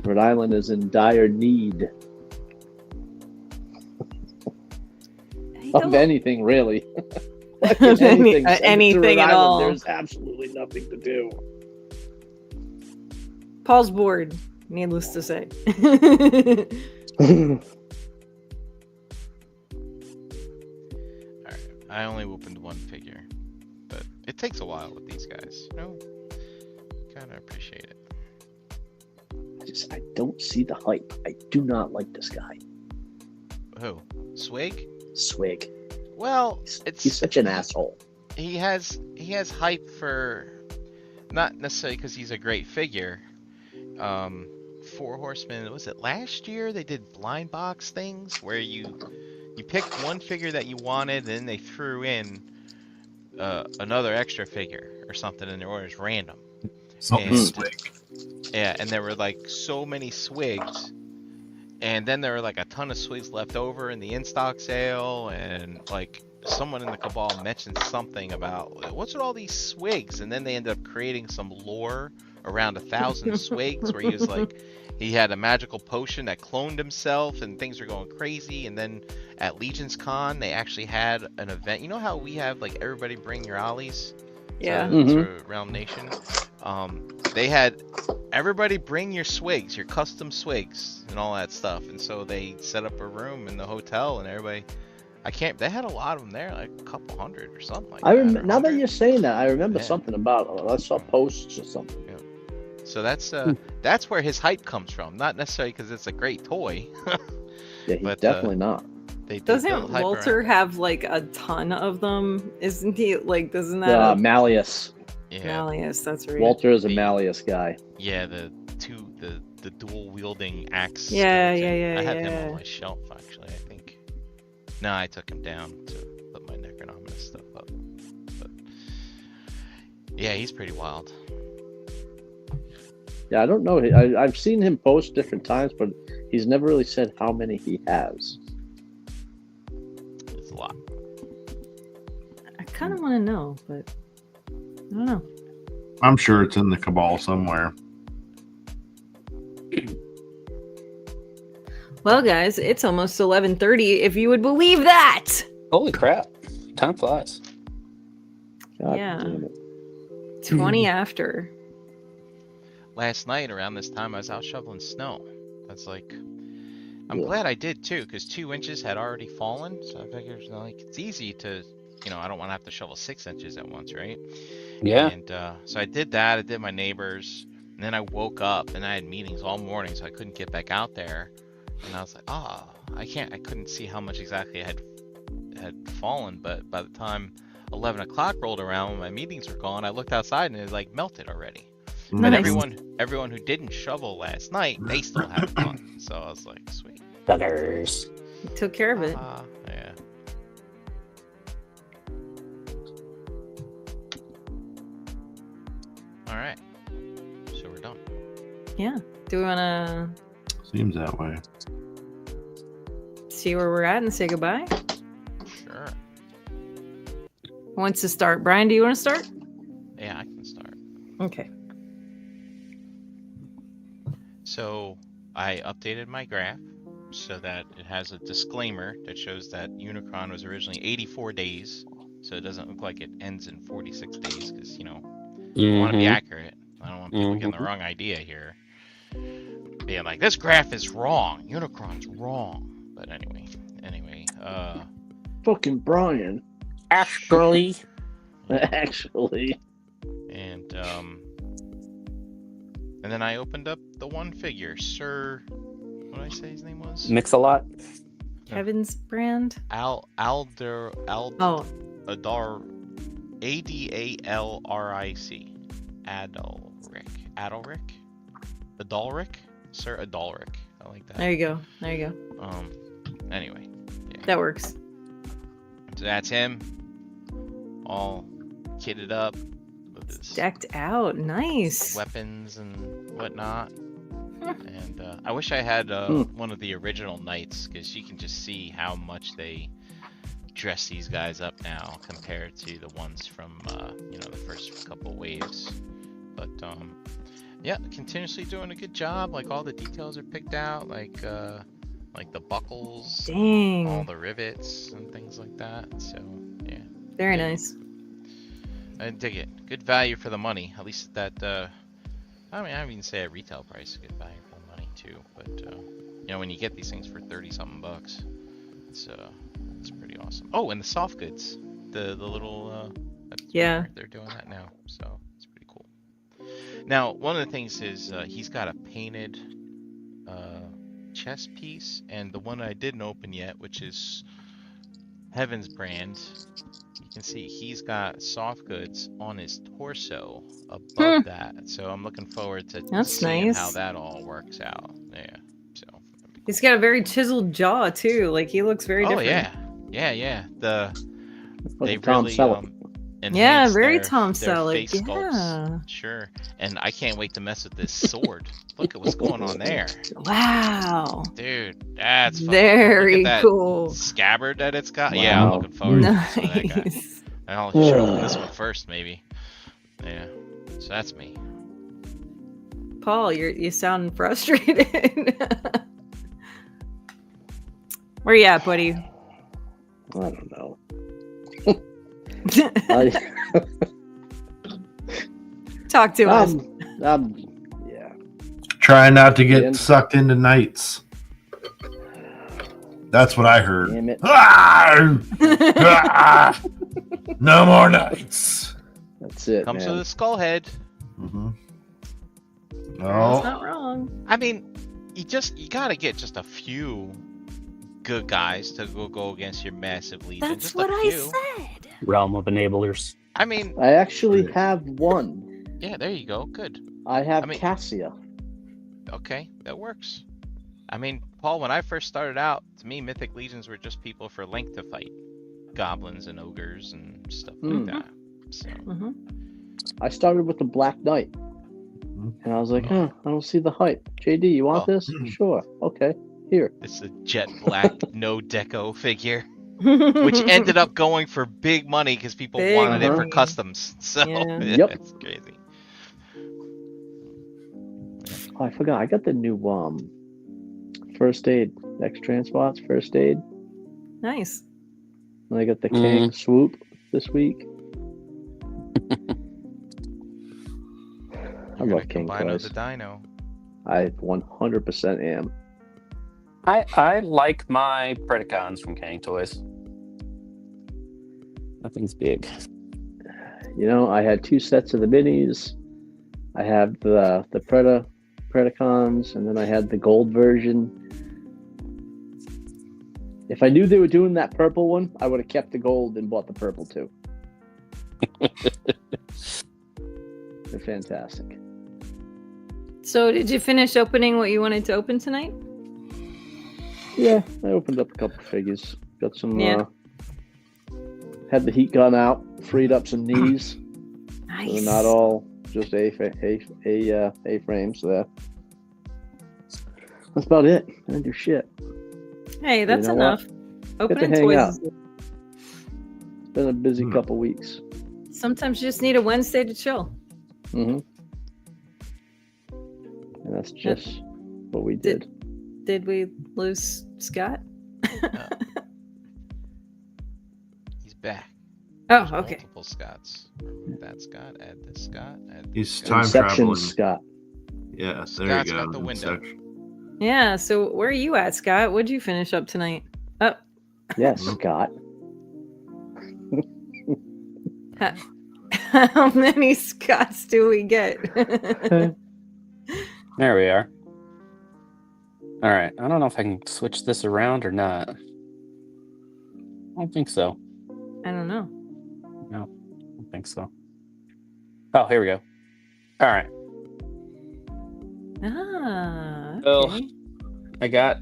Rhode Island is in dire need of anything, really. Fucking anything. Send it to Anything Rhode at Island. all. There's absolutely nothing to do. Paul's bored, needless to say. I only opened one figure, but it takes a while with these guys. You know, kind of appreciate it. I don't see the hype. I do not like this guy. Who? Swig? Swig. Well, He's such an asshole. He has hype for not necessarily because he's a great figure. Four Horsemen, was it last year they did blind box things where you picked one figure that you wanted and then they threw in another extra figure or something in their orders random. Something And- swig. Yeah, and there were like so many swigs, and then there were like a ton of swigs left over in the in-stock sale, and like someone in the cabal mentioned something about what's with all these swigs, and then they ended up creating some lore around 1,000 swigs where he was like, he had a magical potion that cloned himself, and things were going crazy. And then at Legion's Con, they actually had an event. You know how we have like everybody bring your ollies? Yeah. To Realm Nation. They had everybody bring your swigs, your custom swigs, and all that stuff. And so they set up a room in the hotel, and everybody. They had a lot of them there, like a couple hundred or something like that. Now that 100. you're saying that, I remember Yeah. something about. I saw posts or something. So that's where his hype comes from. Not necessarily because it's a great toy. Yeah, he's But, definitely not. They build Doesn't hype Walter around have like a ton of them? Isn't he like? Doesn't that? Malleus. it. Yeah, Malleus, that's right. Walter is a The- Malleus guy. yeah, the dual wielding axe. Yeah, skeleton. yeah, I have him yeah. on my shelf actually. I think. No, I took him down to put my Necronominus stuff up. But yeah, he's pretty wild. Yeah, I don't know. I've seen him post different times, but he's never really said how many he has. It's a lot. I kind of want to know, but I don't know. I'm sure it's in the cabal somewhere. Well, guys, it's almost 11:30. If you would believe that. Holy crap. Time flies. God Yeah. damn it. 20 after. Last night around this time, I was out shoveling snow. That's like, I'm Yeah. glad I did too, because 2 inches had already fallen. So I figured, like, it's easy to, I don't want to have to shovel 6 inches at once, right? Yeah. And so I did that. I did my neighbors, and then I woke up and I had meetings all morning, so I couldn't get back out there. And I was like, I couldn't see how much exactly had fallen, but by the time 11 o'clock rolled around when my meetings were gone, I looked outside and it like melted already. But Nice. everyone who didn't shovel last night, they still had fun. So I was like, sweet. Buggers. You took care of it. Yeah. All right. So we're done. Yeah. Do we want to Seems that way. see where we're at and say goodbye? Sure. Who wants to start? Brian, do you want to start? Yeah, I can start. Okay. So I updated my graph so that it has a disclaimer that shows that Unicron was originally 84 days. So it doesn't look like it ends in 46 days because, I want to be accurate. I don't want people getting the wrong idea here. Being like, this graph is wrong. Unicron's wrong. But anyway. Fucking Brian. Actually. Actually. And then I opened up the one figure, Sir. What did I say his name was? ne Mix-a-lot. Kevin's brand? Adar Oh, Adalric. Adalric? Sir Adalric. I like that. there you go. Anyway. Yeah. That works. So that's him. All kitted up with his Decked out. Nice. weapons and whatnot. And I wish I had one of the original knights, because you can just see how much they dress these guys up now compared to the ones from the first couple waves. But yeah, continuously doing a good job. Like all the details are picked out, like the buckles, all Dang. the rivets and things like that. So yeah, Very nice. I dig it. Good value for the money. At least that. I mean, I wouldn't even say a retail price. Good value for the money too. But when you get these things for 30-something bucks, it's pretty awesome. Oh, and the soft goods. the little Yeah. they're doing that now, so it's pretty cool. Now, one of the things is he's got a painted chest piece, and the one I didn't open yet, which is Heaven's brand. You can see he's got soft goods on his torso above that, so I'm looking forward to That's seeing nice. how that all works out. Yeah, so that'd be He's got a very chiseled jaw too. Like he looks very cool. Oh different. yeah. They Tom really Selleck. Yeah, enhanced very their, Tom their Selleck. face sculpts. Yeah. Sure, and I can't wait to mess with this sword. Look at what's going on there, Wow. dude. That's fucking cool. Very Look at that coll scabbard that it's got. Yeah, I'm Wow. looking forward to messing with that guy. Nice. I should open this one first, maybe. Yeah, so that's me. Paul, you sound frustrated. Where you at, buddy? I don't know. Talk to us. Yeah. Try not to get Ian? sucked into nights. That's what I heard. Damn it. Ah! Ah! No more nights. That's it, Comes man. with a skull head. Mm-hmm. That's No. not wrong. I mean, you gotta get just a few good guys to go against your massive legion. That's just what a I few. said. Realm of enablers. I mean, I actually have one. yeah, there you go. Good. I have I mean- Cassia. Okay, that works. I mean, Paul, when I first started out, to me, Mythic Legions were just people for length to fight. Goblins and ogres and stuff like that. So, Hmm. I started with the Black Knight. And I was like, I don't see the hype. JD, you want Oh. this? Sure. Okay. Here. it's a jet black, no deco figure, which ended up going for big money because people Big wanted it for money. customs. So, Yeah. Yep. it's crazy. Oh, I forgot. I got the new first aid. X Transpots first aid. Nice. And I got the King swoop this week. I You're love gonna King combine with toys. the Dino. I 100% am. I like my Predacons from Kang Toys. Nothing's big. You know, I had 2 sets of the minis. I have the Predacons, and then I had the gold version. If I knew they were doing that purple one, I would have kept the gold and bought the purple too. They're fantastic. So, did you finish opening what you wanted to open tonight? Yeah, I opened up a couple figures. Got some. Yeah. Had the heat gun out, freed up some knees. Nice. So they're not all just A frames there. That's about it. I didn't do shit. Hey, that's You know what? enough. Opening hang toys. out. is- It's been a busy couple weeks. Sometimes you just need a Wednesday to chill. Mm-hmm. And that's just what we did. Did we lose Scott? He's back. Oh, There's okay. Multiple Scots. Remove that Scott. Add this Scott. Add this He's Scott. time Inception, traveling. Scott. Yeah, there Scott's you go. got the window. Inception. Yeah. So, where are you at, Scott? What'd you finish up tonight? Oh, Yes, Scott. how many Scots do we get? There we are. All right. I don't know if I can switch this around or not. I don't think so. I don't know. No, I don't think so. Oh, here we go. All right. Ah. So Okay. I got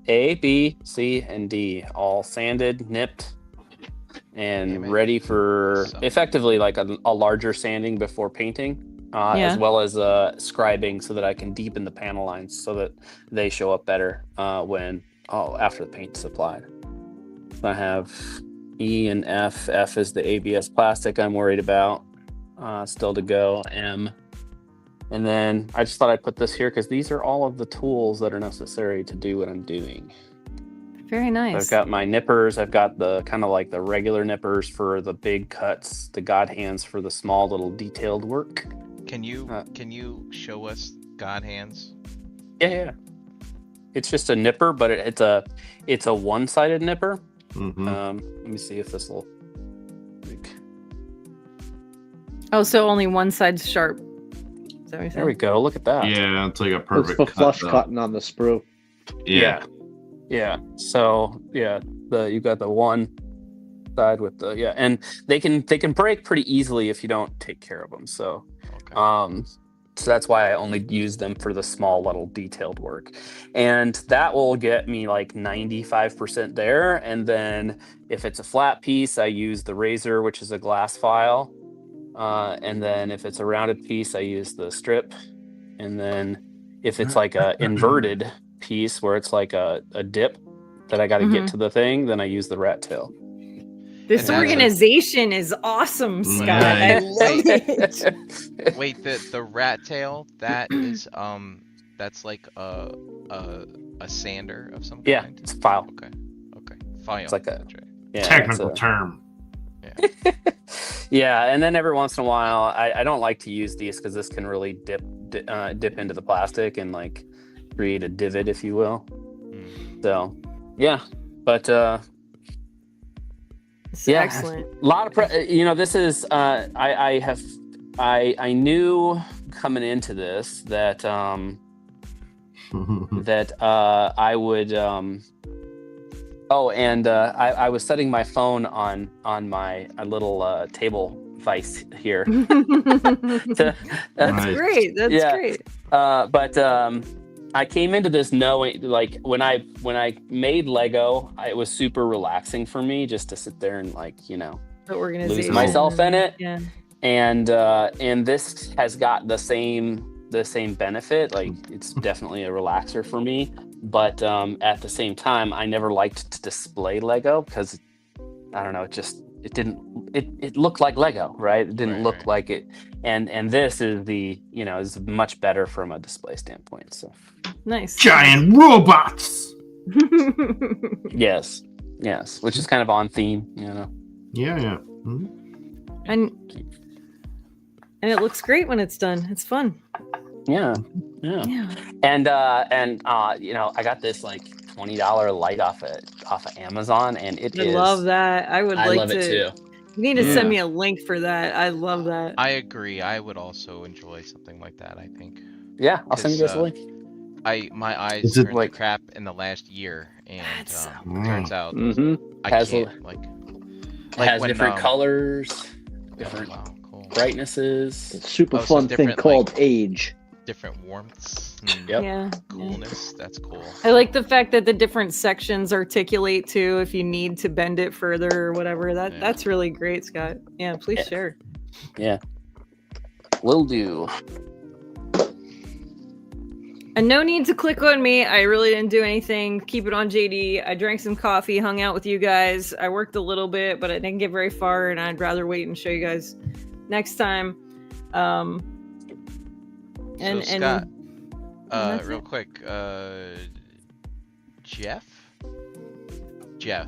A, B, C, and D all sanded, nipped, Damn and it. ready for So- effectively like a larger sanding before painting, Yeah. as well as scribing so that I can deepen the panel lines so that they show up better after the paint's applied. So I have E and F. F is the ABS plastic I'm worried about. Still to go. M. And then I just thought I'd put this here because these are all of the tools that are necessary to do what I'm doing. Very nice. I've got my nippers. I've got the kind of like the regular nippers for the big cuts, the God hands for the small little detailed work. Can you show us God hands? Yeah. It's just a nipper, but it's a one-sided nipper. Mhm. Let me see if this will. Oh, so only one side's sharp. Is that what you're There we saying? go. Look at that. Yeah, it's like a It's perfect for cut, flush though. cutting on the sprue. Yeah. Yeah. So yeah, you got the one side with the and they can break pretty easily if you don't take care of them. So Okay. so that's why I only use them for the small little detailed work. And that will get me like 95% there. And then if it's a flat piece, I use the razor, which is a glass file. And then if it's a rounded piece, I use the strip. And then if it's like a inverted piece where it's like a dip that I got to get Mhm. to the thing, then I use the rat tail. This And that's a- organization is awesome, Scott. I Nice. love it. Wait, the rat tail, that is that's like a sander of some Yeah, kind. it's a file. Okay. File. It's like a- That's right. Yeah, it's Technical a- term. Yeah, and then every once in a while, I don't like to use these because this can really dip into the plastic and like create a divot, if you will. Hmm. So, yeah, but It's yeah, excellent. a lot of this is I knew coming into this that I would I was setting my phone on my little table vice here. That's Nice. great. That's Yeah. great. But I came into this knowing, like, when I made Lego, it was super relaxing for me just to sit there and The organization. lose myself in it. Yeah. And this has got the same benefit. Like, it's definitely a relaxer for me. But at the same time, I never liked to display Lego because I don't know, it looked like Lego, right? It didn't look Right. like it. And this is is much better from a display standpoint. So Nice. Giant robots. yes, which is kind of on theme, Yeah. Mhm. and it looks great when it's done. It's fun. Yeah. Yeah. And I got this like $20 light off of Amazon, and I love that. I would I like love to. it too. You need to Yeah. send me a link for that. I love that. I agree. I would also enjoy something like that, I think. Yeah, I'll send you guys a 'Cause, link. My eyes Is it turned like- to crap in the last year, and That's so turns out Mm-hmm. I Has can't like It has when, different colors, oh, different wow, cool. brightnesses. It's a super Oh, so fun thing different, called like- age. different warmths, and Yep. Yeah. coolness. That's cool. I like the fact that the different sections articulate too. If you need to bend it further or whatever, Yeah. that's really great, Scott. Yeah, please Yeah. share. Yeah, will do. And no need to click on me. I really didn't do anything. Keep it on JD. I drank some coffee, hung out with you guys. I worked a little bit, but I didn't get very far, and I'd rather wait and show you guys next time. And So Scott, that's real it. quick, Jeff, Jeff.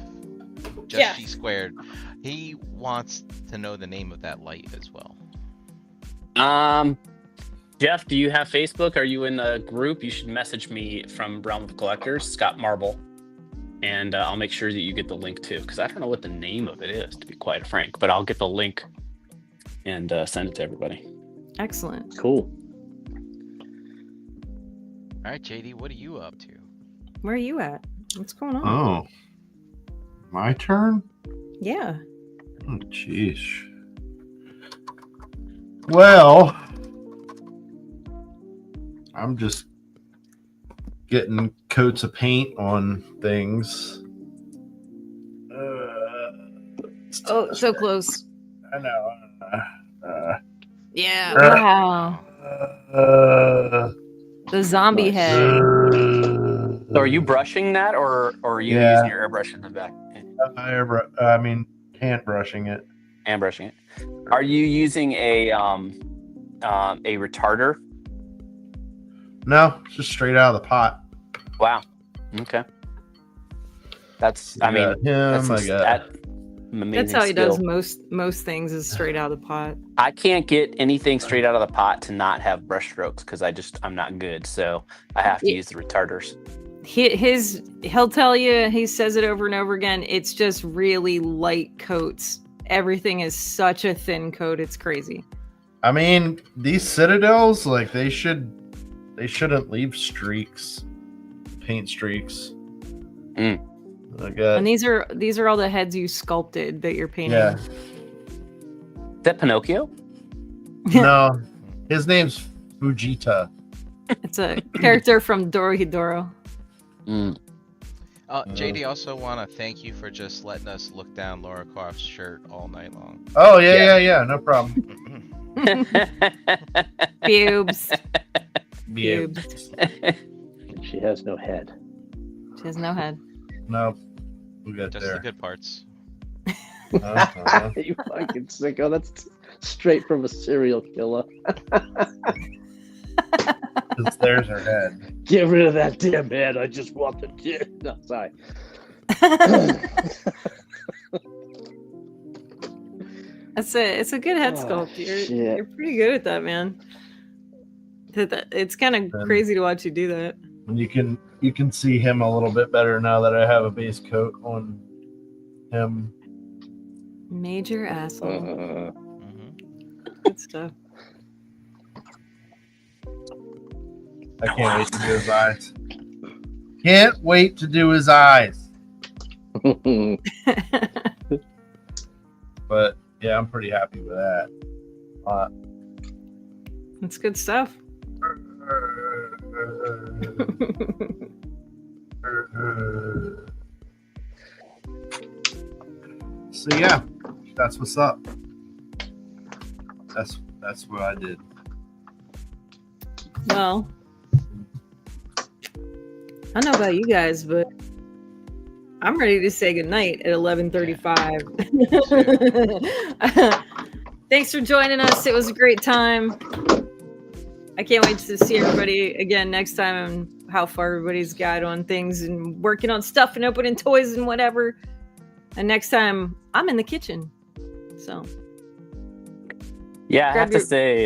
G squared. He wants to know the name of that light as well. Jeff, do you have Facebook? Are you in a group? You should message me from Realm of Collectors, Scott Marble, and I'll make sure that you get the link too, because I don't know what the name of it is, to be quite frank, but I'll get the link and send it to everybody. Excellent. Cool. All right, JD, what are you up to? Where are you at? What's going on? Oh, my turn. Yeah. Oh, jeez. Well, I'm just getting coats of paint on things. Oh, so close. I know. Yeah. Uh, Wow. The zombie Nice. head. So are you brushing that, or are you Yeah. using your airbrush in the back? Hand brushing it. And brushing it. Are you using a retarder? No, just straight out of the pot. Wow. Okay. That's I got him. I got. that amazing That's how he skill. does most things is straight out of the pot. I can't get anything straight out of the pot to not have brush strokes because I'm not good. So I have to Yeah. use the retarders. he'll tell you, he says it over and over again, it's just really light coats. Everything is such a thin coat, it's crazy. I mean, these citadels, like they shouldn't leave streaks, paint streaks. Mm. I got, And these are all the heads you sculpted that you're painting. yeah. Is that Pinocchio? No, his name's Fujita. It's a character from Dorohedoro. Mm. JD, also want to thank you for just letting us look down Laura Croft's shirt all night long. Oh yeah, no problem. Pubes. Yeah. Pubes. She has no head. She has no head. No, we'll get Just the there. good parts. Uh-huh. You fucking sicko. That's straight from a serial killer. Because there's her head. Get rid of that damn head. I just want the dick. No, sorry. It's a good head Oh, sculpt. shit. You're pretty good at that, man. It's kind of crazy to watch you do that. And you can see him a little bit better now that I have a base coat on him. Major asshole. Mhm. Good stuff. I can't wait to do his eyes. Can't wait to do his eyes. But yeah, I'm pretty happy with that. It's good stuff. So yeah, that's what's up. That's what I did. Well, I don't know about you guys, but I'm ready to say goodnight at 11:35. Thanks for joining us. It was a great time. I can't wait to see everybody again next time and how far everybody's got on things and working on stuff and opening toys and whatever. And next time, I'm in the kitchen. So, Yeah, I have Grab to say,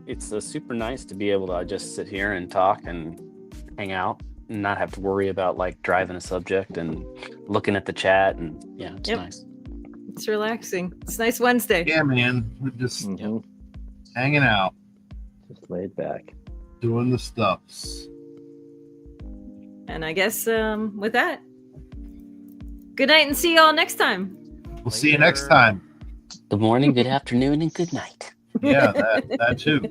it's super nice to be able to just sit here and talk and hang out and not have to worry about like driving a subject and looking at the chat. And yeah, it's Yep. nice. it's relaxing. It's a nice Wednesday. Yeah, man, we're just Mhm. hanging out, Just laid back. doing the stuffs. And I guess with that, good night and see y'all next time. We'll see you next Later. time. Good morning, good afternoon, and good night. Yeah, that too.